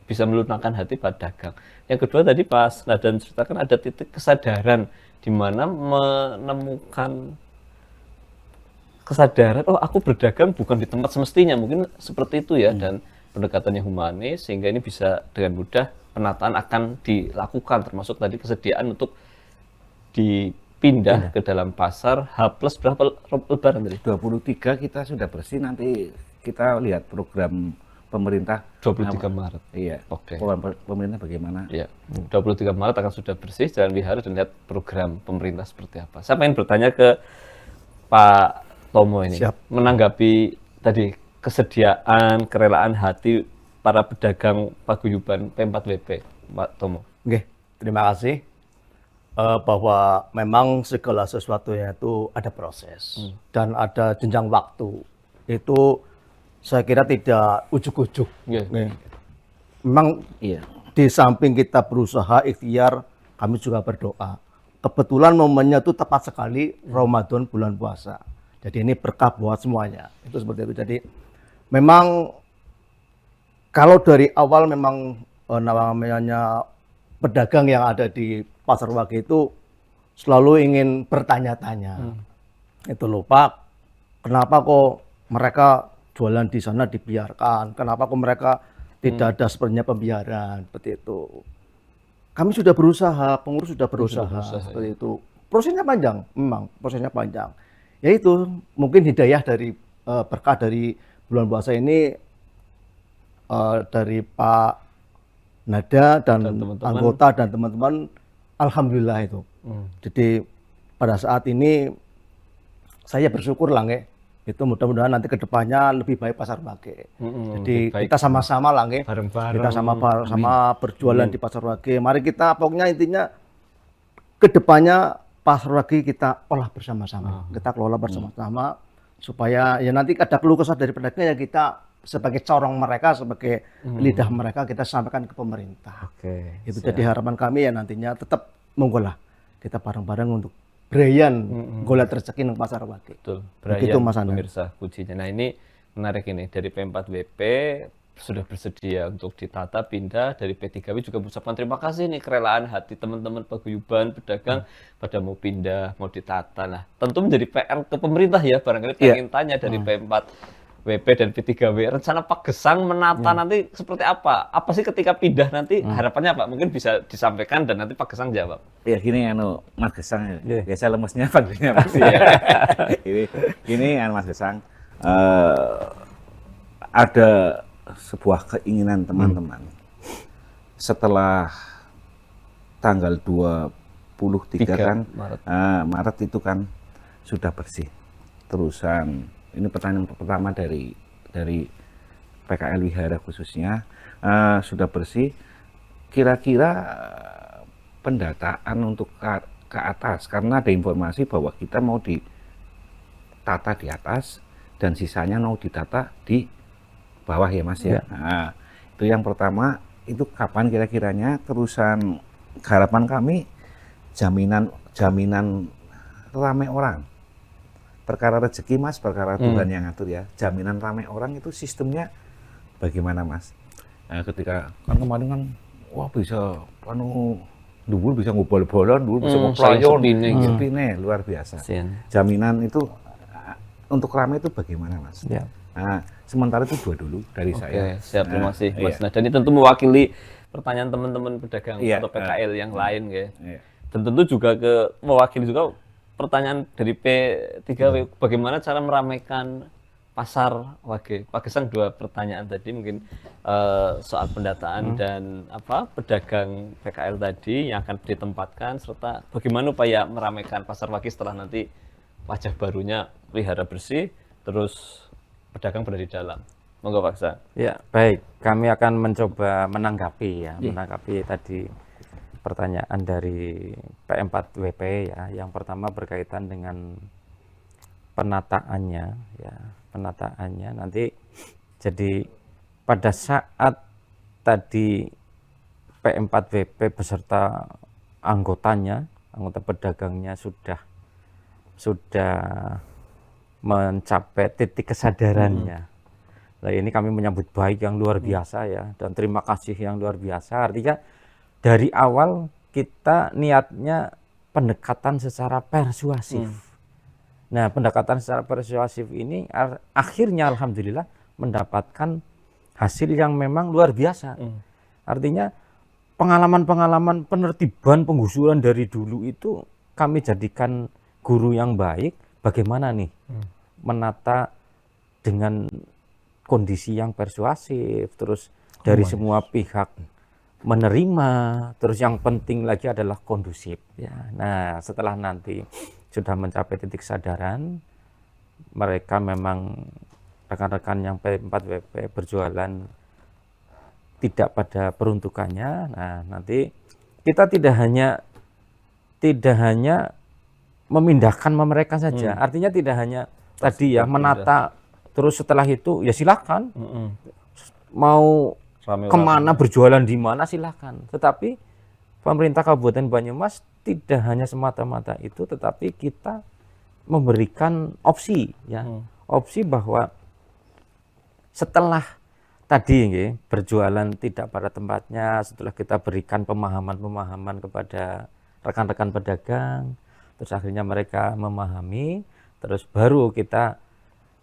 bisa melunakkan hati pedagang. Yang kedua tadi Pak Nadan ceritakan ada titik kesadaran di mana menemukan kesadaran, oh aku berdagang bukan di tempat semestinya, mungkin seperti itu ya, dan pendekatannya humanis sehingga ini bisa dengan mudah penataan akan dilakukan, termasuk tadi kesediaan untuk dipindah ke dalam pasar H+ berapa lebaran tadi? 23 kita sudah bersih, nanti kita lihat program pemerintah 23 Maret. Iya. Oke. Pemerintah bagaimana? Iya. 23 Maret akan sudah bersih Jalan Wihara dan lihat program pemerintah seperti apa. Saya ingin bertanya ke Pak Tomo ini. Siap. Menanggapi tadi kesediaan, kerelaan hati para pedagang paguyuban P4WP, Pak Tomo. Oke, terima kasih. Bahwa memang segala sesuatunya itu ada proses dan ada jenjang waktu. Itu saya kira tidak ujuk-ujuk. Iya. Nih. Memang Iya. di samping kita berusaha ikhtiar, kami juga berdoa. Kebetulan momennya itu tepat sekali Ramadan bulan puasa. Jadi ini berkah buat semuanya. Itu seperti itu. Jadi memang kalau dari awal memang namanya pedagang yang ada di Pasar Wage itu selalu ingin bertanya-tanya. Itu loh Pak, kenapa kok mereka jualan di sana dibiarkan? Kenapa kok mereka tidak ada sebenarnya pembiaran seperti itu? Kami sudah berusaha, pengurus sudah berusaha seperti itu. Prosesnya panjang, memang prosesnya panjang. Yaitu mungkin hidayah dari berkah dari bulan puasa ini dari Pak Nada dan teman-teman. anggota dan teman-teman, alhamdulillah itu. Jadi pada saat ini saya bersyukur lah nge. Itu mudah-mudahan nanti kedepannya lebih baik Pasar Wage. Jadi baik. kita sama-sama lah nge. Bareng-bareng. Kita sama berjualan di Pasar Wage. Mari kita pokoknya intinya kedepannya Pasar Wage kita olah bersama-sama. Kita kelola bersama-sama supaya ya nanti ada keluh kesah dari pedagang ya kita sebagai corong mereka, sebagai lidah mereka kita sampaikan ke pemerintah. Oke. Itu jadi harapan kami ya nantinya tetap monggo lah kita bareng-bareng untuk Brian golek rezeki nang Pasar Wage. Betul. Begitu, Brian, Mas Anand. pemirsa kuncinya. Nah ini menarik ini dari P4WP sudah bersedia untuk ditata pindah, dari P3W juga mengucapkan terima kasih nih kerelaan hati teman-teman paguyuban pedagang pada mau pindah, mau ditata. Nah tentu menjadi PR ke pemerintah ya, barangkali pengen tanya dari P4WP dan P3W, rencana Pak Gesang menata nanti seperti apa? Apa sih ketika pindah nanti harapannya Pak? Mungkin bisa disampaikan dan nanti Pak Gesang jawab. Ya gini Mas Gesang ya. Biasa lemesnya panggilnya Mas. Gini Mas Gesang, ada sebuah keinginan teman-teman. Setelah tanggal 23 kan Maret. Maret itu kan sudah bersih. Terusan ini pertanyaan pertama dari PKL Wihara khususnya, sudah bersih. Kira-kira pendataan untuk ke atas, karena ada informasi bahwa kita mau ditata di atas dan sisanya mau ditata di bawah ya Mas ya. Nah, itu yang pertama, itu kapan kira-kiranya? Terusan harapan kami jaminan ramai orang. Perkara rezeki Mas, perkara Tuhan yang ngatur ya. Jaminan ramai orang itu sistemnya bagaimana Mas? Nah, ketika kan kemarin kan wah bisa dulu bisa ngobol-bolan, dulu bisa ngoplayon, sepine luar biasa. Jaminan itu untuk ramai itu bagaimana Mas? Ya. Nah, sementara itu dulu dari saya. Siap, terima kasih Mas. Nah, dan ini tentu mewakili pertanyaan teman-teman pedagang atau PKL yang lain ya. Dan tentu juga mewakili juga pertanyaan dari P3W, bagaimana cara meramaikan pasar Wage. Pak Gesang, 2 pertanyaan tadi mungkin soal pendataan dan pedagang PKL tadi yang akan ditempatkan, serta bagaimana upaya meramaikan pasar Wage setelah nanti wajah barunya Wihara Bersih, terus pedagang berada di dalam. Monggo Pak Gesang. Ya, baik. Kami akan mencoba menanggapi menanggapi tadi pertanyaan dari P4WP ya. Yang pertama berkaitan dengan penataannya ya. Penataannya nanti, jadi pada saat tadi P4WP beserta anggota pedagangnya sudah mencapai titik kesadarannya. Nah, ini kami menyambut baik yang luar biasa ya, dan terima kasih yang luar biasa. Artinya dari awal kita niatnya pendekatan secara persuasif. Nah, pendekatan secara persuasif ini akhirnya alhamdulillah mendapatkan hasil yang memang luar biasa. Artinya pengalaman-pengalaman penertiban penggusuran dari dulu itu kami jadikan guru yang baik. Bagaimana nih menata dengan kondisi yang persuasif, terus dari semua pihak menerima, terus yang penting lagi adalah kondusif ya. Nah, setelah nanti sudah mencapai titik kesadaran, mereka memang rekan-rekan yang P4WP berjualan tidak pada peruntukannya. Nah, nanti kita tidak hanya memindahkan mereka saja. Artinya tidak hanya tadi ya menata, terus setelah itu ya silakan mau kemana berjualan di mana silakan. Tetapi pemerintah Kabupaten Banyumas tidak hanya semata-mata itu, tetapi kita memberikan opsi ya, opsi bahwa setelah tadi berjualan tidak pada tempatnya, setelah kita berikan pemahaman-pemahaman kepada rekan-rekan pedagang, terus akhirnya mereka memahami, terus baru kita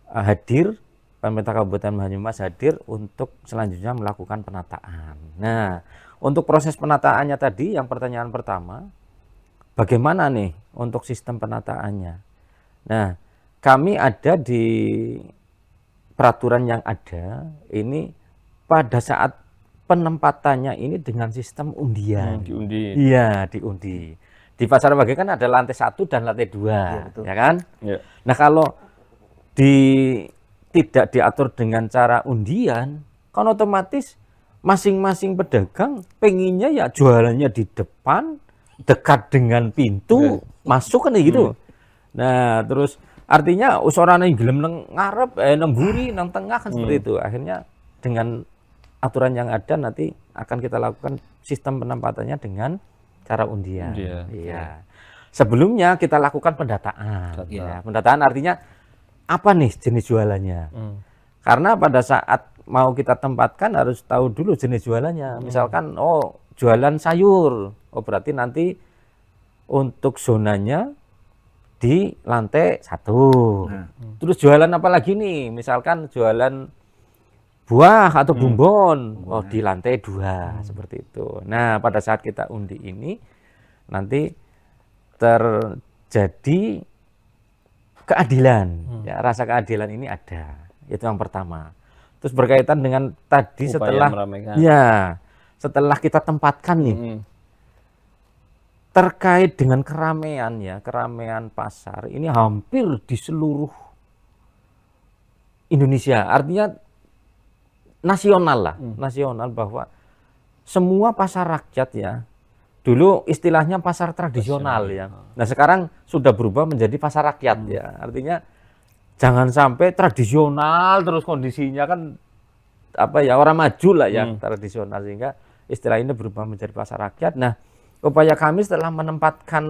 hadir, pemerintah Kabupaten Banyumas hadir untuk selanjutnya melakukan penataan. Nah, untuk proses penataannya tadi, yang pertanyaan pertama, bagaimana nih untuk sistem penataannya? Nah, kami ada di peraturan yang ada, ini pada saat penempatannya ini dengan sistem undian. Diundi. Iya, diundi. Di Pasar Wage kan ada lantai 1 dan lantai 2, ya kan? Ya. Nah, kalau tidak diatur dengan cara undian, kan otomatis masing-masing pedagang pengennya ya jualannya di depan, dekat dengan pintu, masuk kan gitu. Nah, terus artinya usorane gelem nang ngarep, nang mburi, nang tengah kan seperti itu. Akhirnya dengan aturan yang ada nanti akan kita lakukan sistem penempatannya dengan cara undian. Iya. Sebelumnya kita lakukan pendataan. Ya, pendataan artinya apa nih jenis jualannya? Karena pada saat mau kita tempatkan harus tahu dulu jenis jualannya. Misalkan jualan sayur, berarti nanti untuk zonanya di lantai 1. Terus jualan apa lagi nih? Misalkan jualan buah atau bumbon, di lantai 2 seperti itu. Nah, pada saat kita undi ini nanti terjadi keadilan, ya, rasa keadilan ini ada. Itu yang pertama. Terus berkaitan dengan tadi setelah kita tempatkan nih, terkait dengan keramaian ya, keramaian pasar ini hampir di seluruh Indonesia, artinya nasional lah, nasional, bahwa semua pasar rakyat ya, dulu istilahnya pasar tradisional ya, nah sekarang sudah berubah menjadi pasar rakyat ya, artinya jangan sampai tradisional terus kondisinya kan orang maju lah ya, tradisional, sehingga istilah ini berubah menjadi pasar rakyat. Nah, upaya kami setelah menempatkan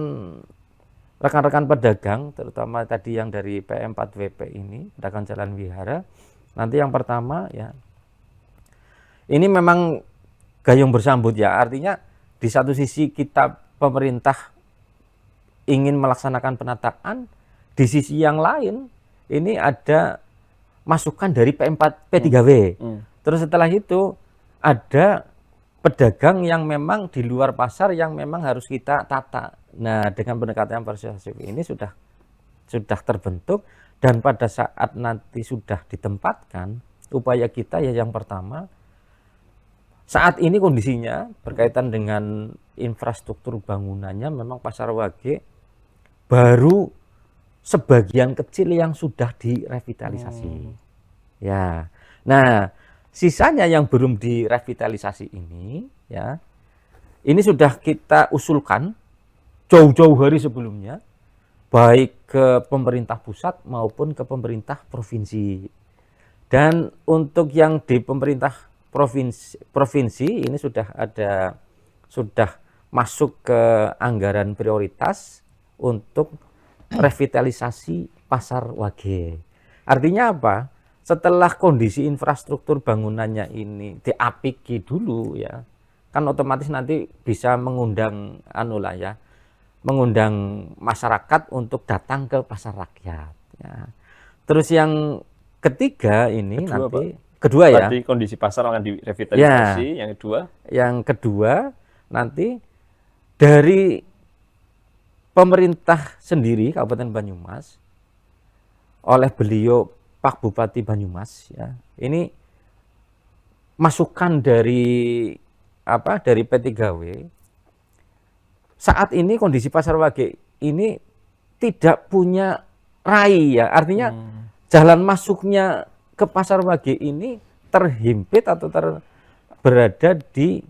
rekan-rekan pedagang, terutama tadi yang dari P4WP ini, pedagang Jalan Wihara, nanti yang pertama ya, ini memang gayung bersambut ya, artinya di satu sisi kita pemerintah ingin melaksanakan penataan, di sisi yang lain ini ada masukan dari P3W. Terus setelah itu ada pedagang yang memang di luar pasar yang memang harus kita tata. Nah, dengan pendekatan persuasif ini sudah terbentuk, Dan pada saat nanti sudah ditempatkan, upaya kita ya yang pertama, saat ini kondisinya berkaitan dengan infrastruktur bangunannya memang Pasar Wage baru sebagian kecil yang sudah direvitalisasi. Ya. Nah, sisanya yang belum direvitalisasi ini ya. Ini sudah kita usulkan jauh-jauh hari sebelumnya, baik ke pemerintah pusat maupun ke pemerintah provinsi. Dan untuk yang di pemerintah provinsi ini sudah masuk ke anggaran prioritas untuk revitalisasi Pasar Wage. Artinya apa? Setelah kondisi infrastruktur bangunannya ini diapiki dulu ya, kan otomatis nanti bisa mengundang mengundang masyarakat untuk datang ke pasar rakyat. Ya. Terus yang ketiga ini kedua ya. Tadi kondisi pasar akan direvitalisasi. Ya. Yang kedua nanti dari pemerintah sendiri Kabupaten Banyumas oleh beliau Pak Bupati Banyumas ya. Ini masukan dari P3W. Saat ini kondisi Pasar Wage ini tidak punya rai ya, artinya jalan masuknya ke Pasar Wage ini terhimpit atau berada di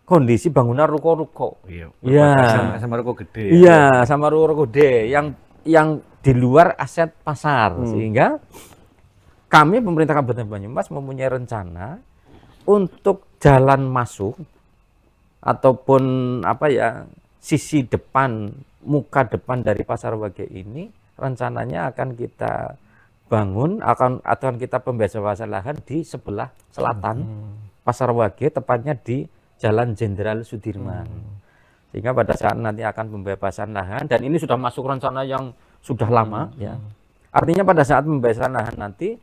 kondisi bangunan ruko-ruko. Iya. Ya. Sama ruko gede. Iya, sama ruko gede yang di luar aset pasar, sehingga kami pemerintah Kabupaten Banyumas mempunyai rencana untuk jalan masuk ataupun sisi depan, muka depan dari Pasar Wage ini rencananya akan kita bangun, akan kita pembebasan lahan di sebelah selatan Pasar Wage, tepatnya di Jalan Jenderal Sudirman. Sehingga pada saat nanti akan pembebasan lahan, dan ini sudah masuk rencana yang sudah lama ya. Artinya pada saat pembebasan lahan nanti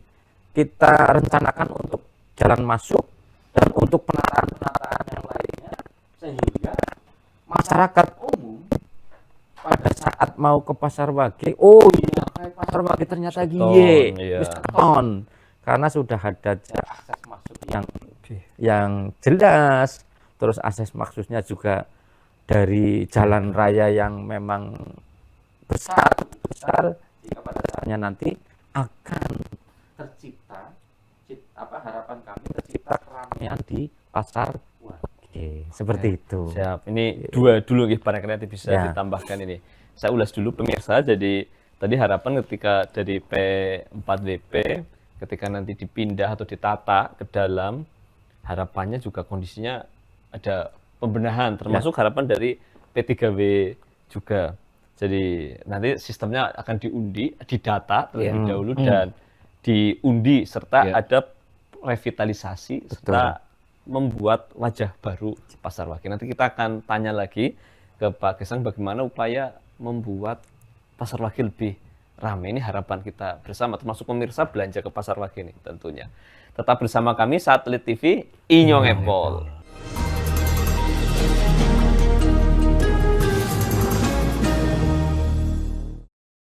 kita rencanakan untuk jalan masuk dan untuk penataan yang lainnya, sehingga masyarakat umum pada saat mau ke Pasar Wage, oh iya kayak Pasar Wage ternyata Keton, karena sudah ada akses masuk yang jelas, terus akses maksudnya juga dari jalan raya yang memang besar, sehingga pada saatnya nanti akan tercipta harapan kami tercipta keramaian di Pasar Wage. Seperti itu. Siap. Ini dua dulu barangkali nanti bisa ditambahkan ini. Saya ulas dulu pemirsa. Jadi tadi harapan ketika dari P4WP ketika nanti dipindah atau ditata ke dalam, harapannya juga kondisinya ada pembenahan, termasuk harapan dari P3W juga. Jadi nanti sistemnya akan didata terlebih dahulu dan diundi serta ada revitalisasi serta membuat wajah baru Pasar Wage. Nanti kita akan tanya lagi ke Pak Gesang bagaimana upaya membuat Pasar Wage lebih ramai. Ini harapan kita bersama, termasuk pemirsa belanja ke Pasar Wage ini tentunya. Tetap bersama kami Satelit TV Inyong Epol.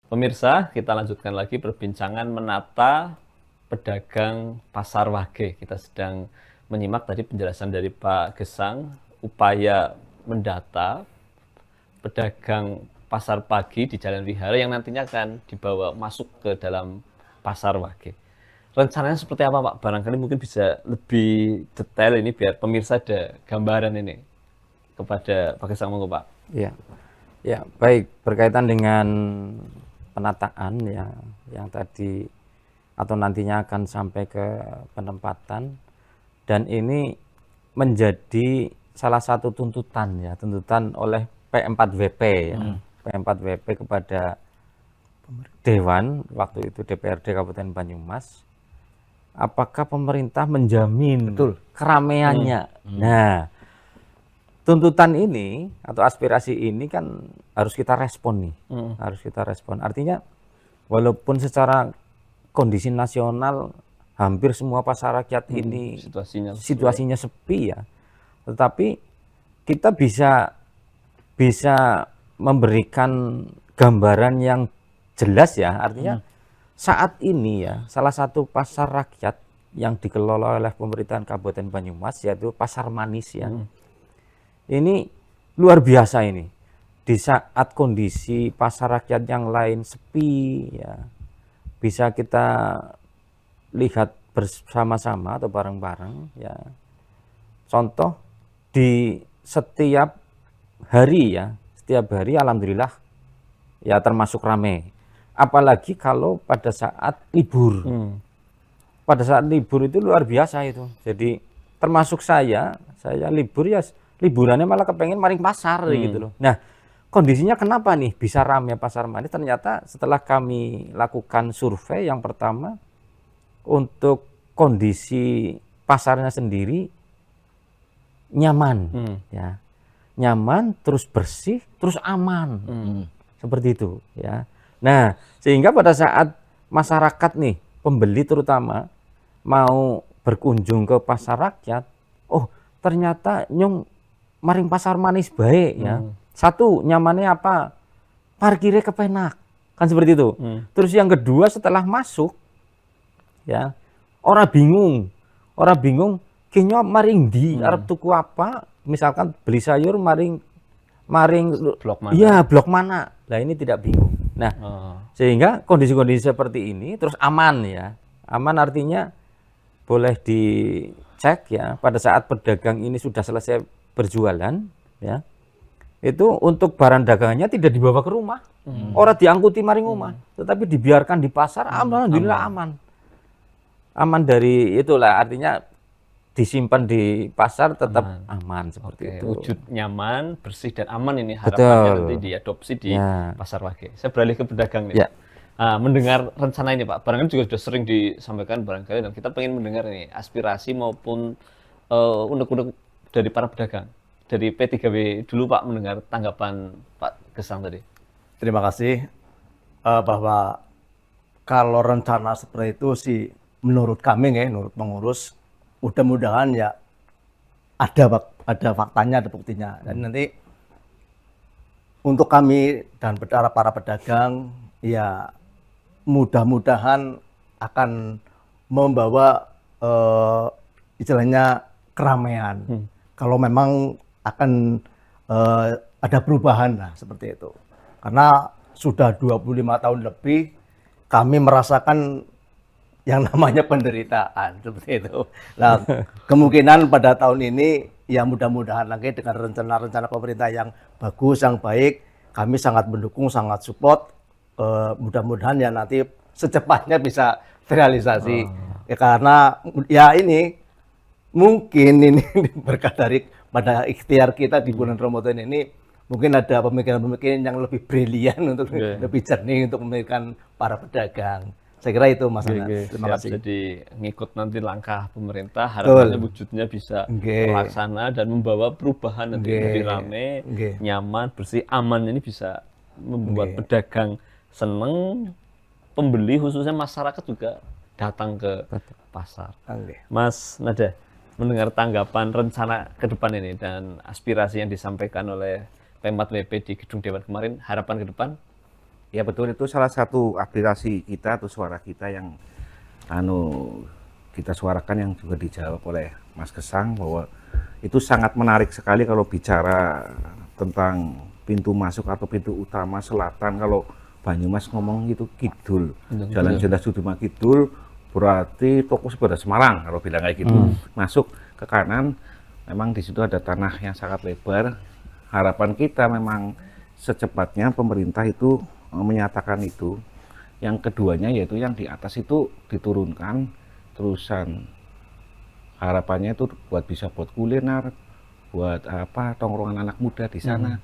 Pemirsa, kita lanjutkan lagi perbincangan menata pedagang Pasar Wage. Kita sedang menyimak tadi penjelasan dari Pak Gesang, upaya mendata pedagang pasar pagi di Jalan Wihara yang nantinya akan dibawa masuk ke dalam Pasar Wage. Rencananya seperti apa Pak? Barangkali mungkin bisa lebih detail ini biar pemirsa ada gambaran ini kepada Pak Gesang, monggo Pak. Ya, baik, berkaitan dengan penataan yang tadi atau nantinya akan sampai ke penempatan, dan ini menjadi salah satu tuntutan oleh P4WP P4WP kepada Dewan waktu itu DPRD Kabupaten Banyumas, apakah pemerintah menjamin keramaiannya. Nah, tuntutan ini atau aspirasi ini kan harus kita respon nih, harus kita respon. Artinya walaupun secara kondisi nasional hampir semua pasar rakyat ini situasinya sepi ya, tetapi kita bisa memberikan gambaran yang jelas ya, artinya saat ini ya salah satu pasar rakyat yang dikelola oleh pemerintahan Kabupaten Banyumas yaitu Pasar Manis ya. Ini luar biasa ini. Di saat kondisi pasar rakyat yang lain sepi ya, bisa kita lihat bersama-sama atau bareng-bareng ya. Contoh di setiap hari ya, setiap hari alhamdulillah ya termasuk ramai. Apalagi kalau pada saat libur. Pada saat libur itu luar biasa itu. Jadi termasuk saya libur ya liburannya malah kepengen maring pasar gitu loh. Nah, kondisinya kenapa nih bisa ramai Pasar Manis? Ternyata setelah kami lakukan survei yang pertama untuk kondisi pasarnya sendiri nyaman ya. Nyaman, terus bersih, terus aman. Seperti itu ya. Nah, sehingga pada saat masyarakat nih, pembeli terutama mau berkunjung ke pasar rakyat, oh ternyata nyong maring Pasar Manis baik ya. Satu, nyamannya apa? Parkirnya kepenak. Kan seperti itu. Terus yang kedua setelah masuk ya, orang bingung kayaknya maring di arep tuku apa? Misalkan beli sayur maring Blok mana? Iya, blok mana. Nah, ini tidak bingung. Nah, sehingga kondisi-kondisi seperti ini terus aman ya. Aman artinya boleh dicek ya pada saat pedagang ini sudah selesai berjualan ya. Itu untuk barang dagangannya tidak dibawa ke rumah. Orang diangkuti maring rumah, tetapi dibiarkan di pasar, alhamdulillah aman. Aman dari itulah artinya disimpan di pasar tetap aman seperti itu. Wujud nyaman, bersih dan aman ini harapannya nanti diadopsi di Pasar Wage. Saya beralih ke pedagang nih. Ya. Mendengar rencana ini Pak, barangkali juga sudah sering disampaikan barangkali dan kita pengen mendengar ini aspirasi maupun unek-unek dari para pedagang. Dari P3W dulu Pak mendengar tanggapan Pak Gesang tadi. Terima kasih bahwa kalau rencana seperti itu sih menurut kami ya, menurut pengurus mudah-mudahan ya ada faktanya, ada buktinya. Dan nanti untuk kami dan para pedagang ya mudah-mudahan akan membawa istilahnya keramaian. Kalau memang akan ada perubahan lah seperti itu. Karena sudah 25 tahun lebih kami merasakan yang namanya penderitaan seperti itu. Nah, kemungkinan pada tahun ini ya mudah-mudahan lagi dengan rencana-rencana pemerintah yang bagus, yang baik, kami sangat mendukung, sangat support. Mudah-mudahan ya nanti secepatnya bisa terrealisasi. Ya, karena ya ini mungkin ini berkat dari pada ikhtiar kita di bulan Ramadan ini mungkin ada pemikiran-pemikiran yang lebih brilian untuk lebih jernih untuk memikirkan para pedagang. Saya kira itu Mas Anas. Terima kasih. Jadi ngikut nanti langkah pemerintah, harapannya wujudnya bisa terlaksana dan membawa perubahan nanti lebih ramai, nyaman, bersih, aman. Ini bisa membuat pedagang seneng, pembeli khususnya masyarakat juga datang ke pasar. Mas Nada, mendengar tanggapan rencana ke depan ini dan aspirasi yang disampaikan oleh Pemkab WP di Gedung Dewan kemarin, harapan ke depan? Ya betul, itu salah satu aspirasi kita atau suara kita yang kita suarakan yang juga dijawab oleh Mas Gesang bahwa itu sangat menarik sekali kalau bicara tentang pintu masuk atau pintu utama selatan. Kalau Banyumas ngomong itu kidul, Jalan Jenderal Sudirman Kidul, berarti toko sepeda Semarang kalau bilang kayak gitu. Masuk ke kanan, memang di situ ada tanah yang sangat lebar. Harapan kita memang secepatnya pemerintah itu menyatakan itu. Yang keduanya yaitu yang di atas itu diturunkan terusan. Harapannya itu bisa buat kuliner, buat apa tongkrongan anak muda di sana.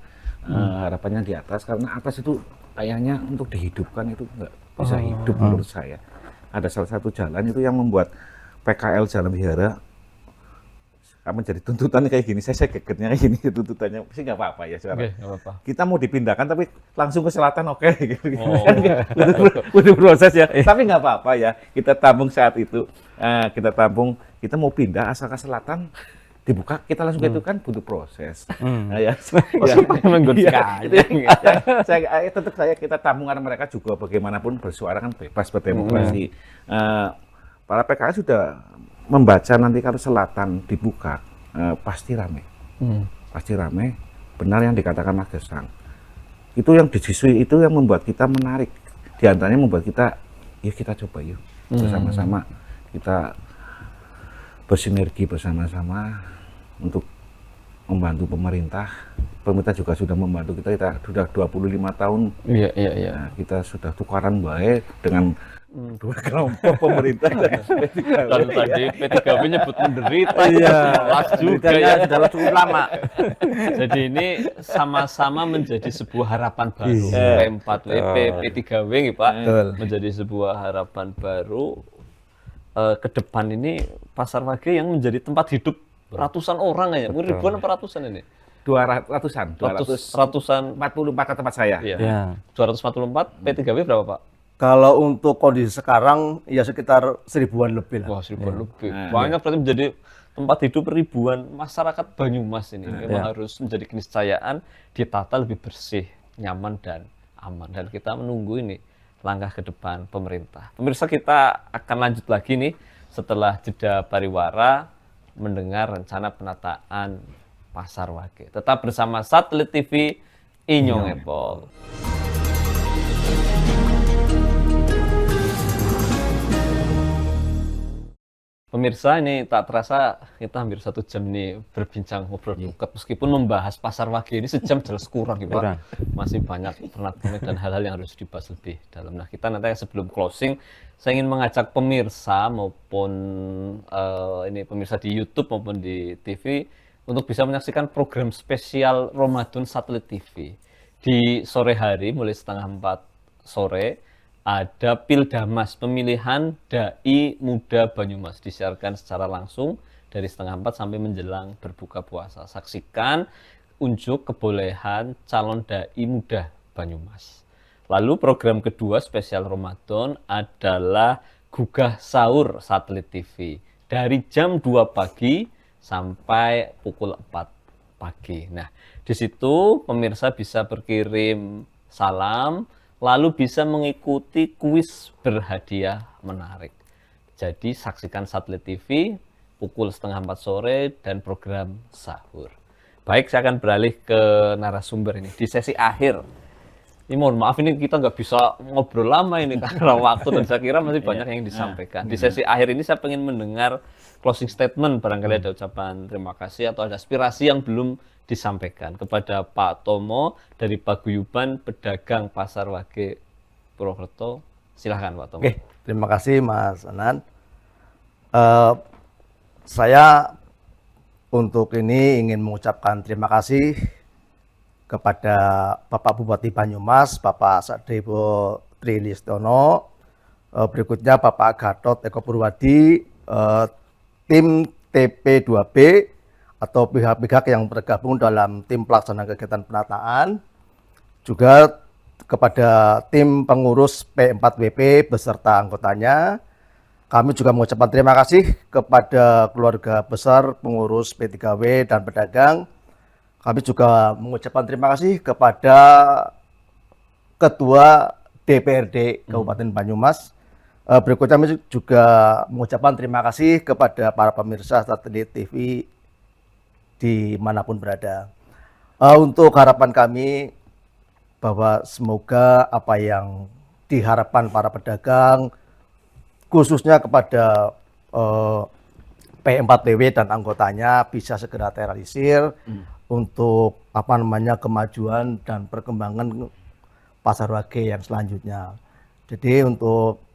Harapannya di atas karena atas itu kayaknya untuk dihidupkan itu nggak bisa hidup menurut saya. Ada salah satu jalan itu yang membuat PKL Jalan Wihara menjadi tuntutan kayak gini. Saya gegetnya kayak gini tuntutannya sih nggak apa-apa ya sekarang. Nggak apa-apa. Kita mau dipindahkan tapi langsung ke selatan gitu. Kan butuh proses ya. Tapi nggak apa-apa ya. Kita tampung saat itu. Kita tampung. Kita mau pindah asal ke selatan dibuka kita langsung itu kan butuh proses. Nah, ya, Menggoda iya, tetap kita tamu karena mereka juga bagaimanapun bersuara kan bebas berdemokrasi. Para PKS sudah membaca nanti kalau selatan dibuka pasti rame, pasti rame. Benar yang dikatakan Mas Gesang. Itu yang disisui itu yang membuat kita menarik. Di antaranya membuat kita, yuk kita coba yuk bersama-sama kita bersinergi bersama-sama untuk membantu pemerintah. Pemerintah juga sudah membantu kita sudah 25 tahun. Iya. Nah, kita sudah tukaran baik dengan dua kelompok pemerintah dan P3W. Kalau tadi P3W nyebut menderita, Iya, jelas juga ya. sudah cukup lama. Jadi ini sama-sama menjadi sebuah harapan baru. P4WP, P3W nih Pak, menjadi sebuah harapan baru. Ke depan ini Pasar Wage yang menjadi tempat hidup ratusan orang ya, ribuan apa ratusan ini? 200-an, Ratusan 44 ke tempat saya. Iya. Ya. 244, P3W berapa Pak? Kalau untuk kondisi sekarang ya sekitar 1000-an lebih lah. Wah, 1000 lebih. Banyak berarti menjadi tempat hidup ribuan masyarakat Banyumas ini. Memang harus menjadi keniscayaan ditata lebih bersih, nyaman dan aman. Dan kita menunggu ini langkah ke depan pemerintah. Pemirsa, kita akan lanjut lagi nih setelah jeda pariwara mendengar rencana penataan Pasar Wage. Tetap bersama Satelit TV Inyong Epol. Pemirsa, ini tak terasa kita hampir 1 jam nih berbincang ngobrol buket. Meskipun membahas Pasar Wage ini sejam jelas kurang ya Pak. Masih banyak pernak-pernik dan hal-hal yang harus dibahas lebih dalam. Nah, kita nanti sebelum closing, saya ingin mengajak pemirsa maupun ini pemirsa di YouTube maupun di TV untuk bisa menyaksikan program spesial Ramadan Satelit TV. Di sore hari mulai 3:30 sore ada Pildamas, pemilihan Dai Muda Banyumas, disiarkan secara langsung dari 3:30 sampai menjelang berbuka puasa. Saksikan unjuk kebolehan calon Dai Muda Banyumas. Lalu program kedua spesial Ramadan adalah Gugah Sahur Satelit TV dari jam 2 pagi sampai pukul 4 pagi. Nah, di situ pemirsa bisa berkirim salam, lalu bisa mengikuti kuis berhadiah menarik. Jadi saksikan Satelit TV pukul 3:30 sore dan program sahur. Baik, saya akan beralih ke narasumber ini di sesi akhir. Ini mohon maaf, ini kita nggak bisa ngobrol lama ini karena waktu, dan saya kira masih banyak yang disampaikan. Di sesi akhir ini saya ingin mendengar closing statement, barangkali ada ucapan terima kasih atau ada aspirasi yang belum disampaikan kepada Pak Tomo dari Paguyuban Pedagang Pasar Wage Purwokerto. Silahkan Pak Tomo. Oke, terima kasih Mas Anan. Saya untuk ini ingin mengucapkan terima kasih kepada Bapak Bupati Banyumas, Bapak Sadebo Trilistiono, berikutnya Bapak Gatot Eko Purwadi, tim TP2B atau pihak-pihak yang tergabung dalam tim pelaksana kegiatan penataan, juga kepada tim pengurus P4WP beserta anggotanya. Kami juga mengucapkan terima kasih kepada keluarga besar pengurus P3W dan pedagang. Kami juga mengucapkan terima kasih kepada Ketua DPRD Kabupaten Banyumas. Berikutnya kami juga mengucapkan terima kasih kepada para pemirsa Satelit TV dimanapun berada. Untuk harapan kami bahwa semoga apa yang diharapkan para pedagang, khususnya kepada P4PW dan anggotanya, bisa segera terrealisir untuk kemajuan dan perkembangan Pasar Wage yang selanjutnya. Jadi untuk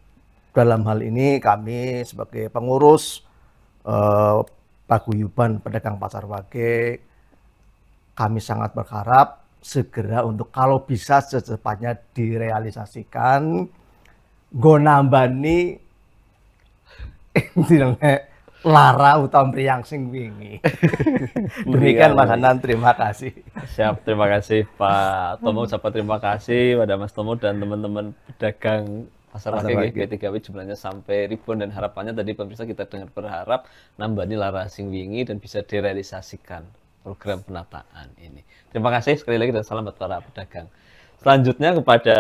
dalam hal ini kami sebagai pengurus Paguyuban Pedagang Pasar Wage, kami sangat berharap segera untuk kalau bisa secepatnya direalisasikan nggo nambani lara utam priyang sing wingi. Demikian Mas Hanan, terima kasih. Siap, terima kasih Pak Tomo. Ucapan terima kasih pada Mas Tomo dan teman-teman pedagang Pasar Pasar Wage Wage. P3W jumlahnya sampai ribuan dan harapannya tadi pemirsa kita dengar berharap nambani larasing wingi dan bisa direalisasikan program penataan ini. Terima kasih sekali lagi dan salam buat para pedagang. Selanjutnya kepada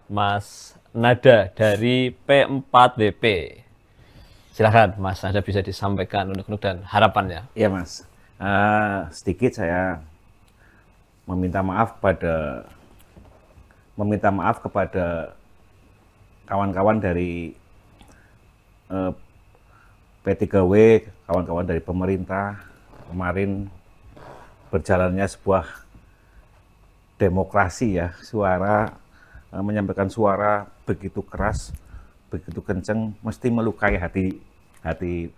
Mas Nada dari P4WP. Silakan Mas Nada bisa disampaikan untuk dan harapannya. Iya Mas, sedikit saya meminta maaf kepada kawan-kawan dari P3W, kawan-kawan dari pemerintah. Kemarin berjalannya sebuah demokrasi ya, menyampaikan suara begitu keras, begitu kenceng, mesti melukai hati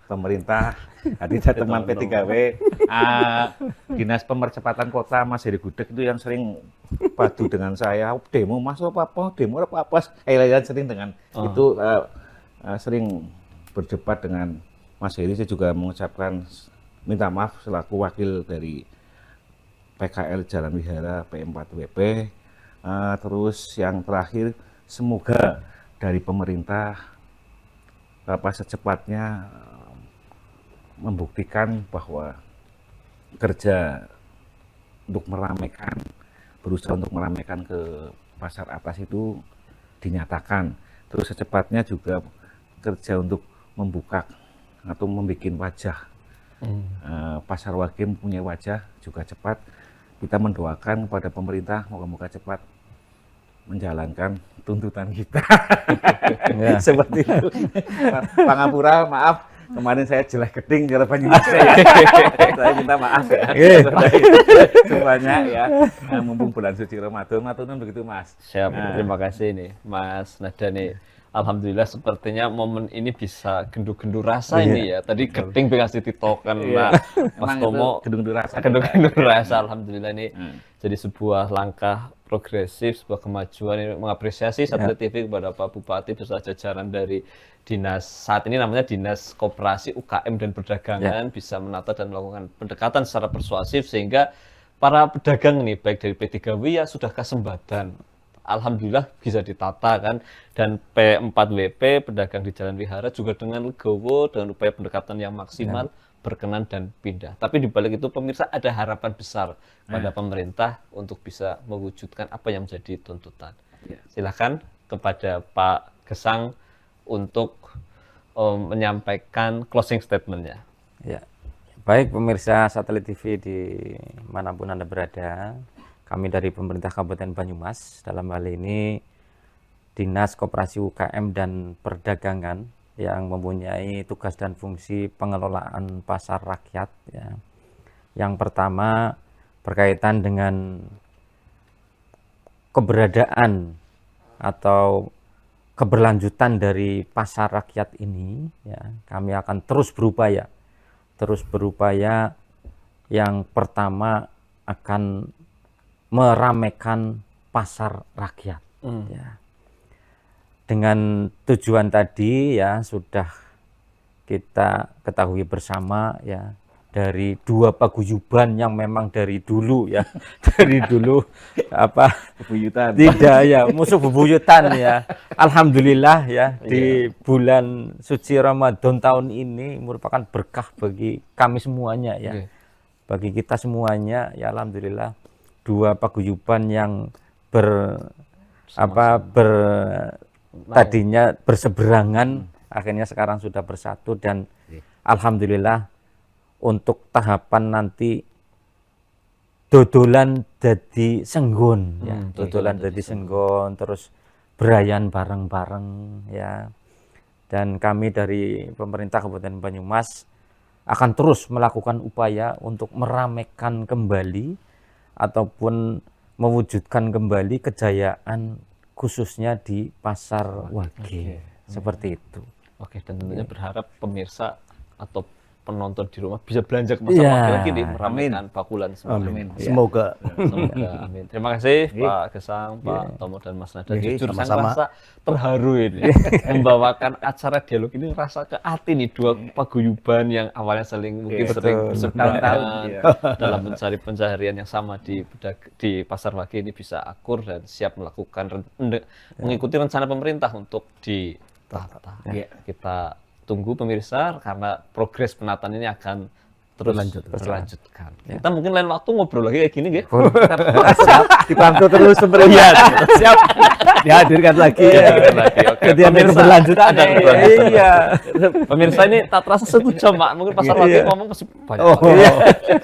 pemerintah, hati teman P3W. Dinas Pemercepatan Kota Mas Heri Gudeg itu yang sering padu dengan saya, demo mas apa sering dengan itu sering berdebat dengan Mas Heri. Saya juga mengucapkan minta maaf selaku wakil dari PKL Jalan Wihara P4WP. Terus yang terakhir, semoga dari pemerintah secepatnya membuktikan bahwa kerja untuk berusaha untuk meramaikan ke pasar atas itu dinyatakan. Terus secepatnya juga kerja untuk membuka atau membuat wajah. Pasar Wage mempunyai wajah juga cepat. Kita mendoakan kepada pemerintah moga-moga cepat menjalankan tuntutan kita. Ya. Seperti itu. Pangapura, maaf kemarin saya jelek geding cara Banyumas. Saya minta maaf ya. Semuanya ya. Mumpung bulan suci Ramadan, maturnuun begitu Mas. Siap, terima kasih nih Mas Nada nih. Alhamdulillah sepertinya momen ini bisa gendu-gendu rasa ini ya. Tadi geding dikasih titokan Mas Tomo. Gedung-gedung rasa. Gedung-gedung rasa, alhamdulillah ini jadi sebuah langkah progresif, sebuah kemajuan ini mengapresiasi Satelit TV kepada Pak Bupati beserta jajaran dari dinas, saat ini namanya Dinas Koperasi UKM dan Perdagangan, bisa menata dan melakukan pendekatan secara persuasif sehingga para pedagang nih baik dari P3W ya sudah kesempatan. Alhamdulillah bisa ditata kan, dan P4WP pedagang di Jalan Wihara juga dengan legowo dengan upaya pendekatan yang maksimal berkenan dan pindah. Tapi di balik itu pemirsa ada harapan besar pada pemerintah untuk bisa mewujudkan apa yang menjadi tuntutan. Silakan kepada Pak Gesang untuk menyampaikan closing statement-nya. Ya. Baik pemirsa Satelit TV di manapun Anda berada, kami dari pemerintah Kabupaten Banyumas, dalam hal ini Dinas Koperasi UKM dan Perdagangan yang mempunyai tugas dan fungsi pengelolaan pasar rakyat. Ya. Yang pertama berkaitan dengan keberadaan atau keberlanjutan dari pasar rakyat ini, ya, kami akan terus berupaya. Yang pertama akan meramaikan pasar rakyat. Ya. Dengan tujuan tadi ya sudah kita ketahui bersama ya, dari dua paguyuban yang memang dari dulu ya, dari dulu Bebuyutan. tidak ya, musuh bebuyutan ya. Alhamdulillah ya, di bulan suci Ramadan tahun ini merupakan berkah bagi kami semuanya ya. Bagi kita semuanya ya, alhamdulillah dua paguyuban yang tadinya berseberangan akhirnya sekarang sudah bersatu, dan alhamdulillah untuk tahapan nanti dodolan jadi senggon ya, dodolan jadi senggon, terus berayan bareng-bareng ya. Dan kami dari pemerintah Kabupaten Banyumas akan terus melakukan upaya untuk meramaikan kembali ataupun mewujudkan kembali kejayaan khususnya di pasar Wage. Seperti itu. Oke, dan tentunya berharap pemirsa atau penonton di rumah bisa belanja ke pasar Iya. Wage lagi nih, meramaikan bakulan semua. Amin. Iya. Semoga. Semoga, amin. Terima kasih Pak Gesang, Pak Tomo dan Mas Nada. Iya, Jujur saya sama-sama. merasa terharu ini membawakan acara dialog ini, rasa ke hati nih dua paguyuban yang awalnya saling mungkin Iya, sering betul. berseberangan Iya. dalam mencari pencaharian yang sama di pasar Wage ini bisa akur dan siap melakukan mengikuti rencana pemerintah untuk ditata. Iya. Kita tunggu pemirsa karena progres penataan ini akan terus berlanjutkan. Kita mungkin lain waktu ngobrol lagi kayak gini ya. Siap, dipantau terus pemerintah. Siap. Dihadirkan lagi. Oke. Jadi ada Pemirsa, keberlanjutan. ada keberlanjutan. Iya. Pemirsa ini tak terasa 1 jam, Pak. Mungkin pasar Wage ngomong masih banyak. Oh. Iya.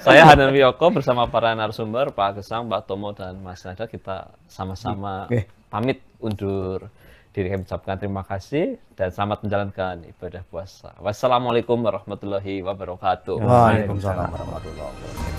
Saya Hanan Wiyoko bersama para narasumber, Pak Gesang, Pak Tomo dan Mas Nada, kita sama-sama Oke. pamit undur diri. Kami ucapkan terima kasih dan selamat menjalankan ibadah puasa. Wassalamualaikum warahmatullahi wabarakatuh. Waalaikumsalam warahmatullahi wabarakatuh.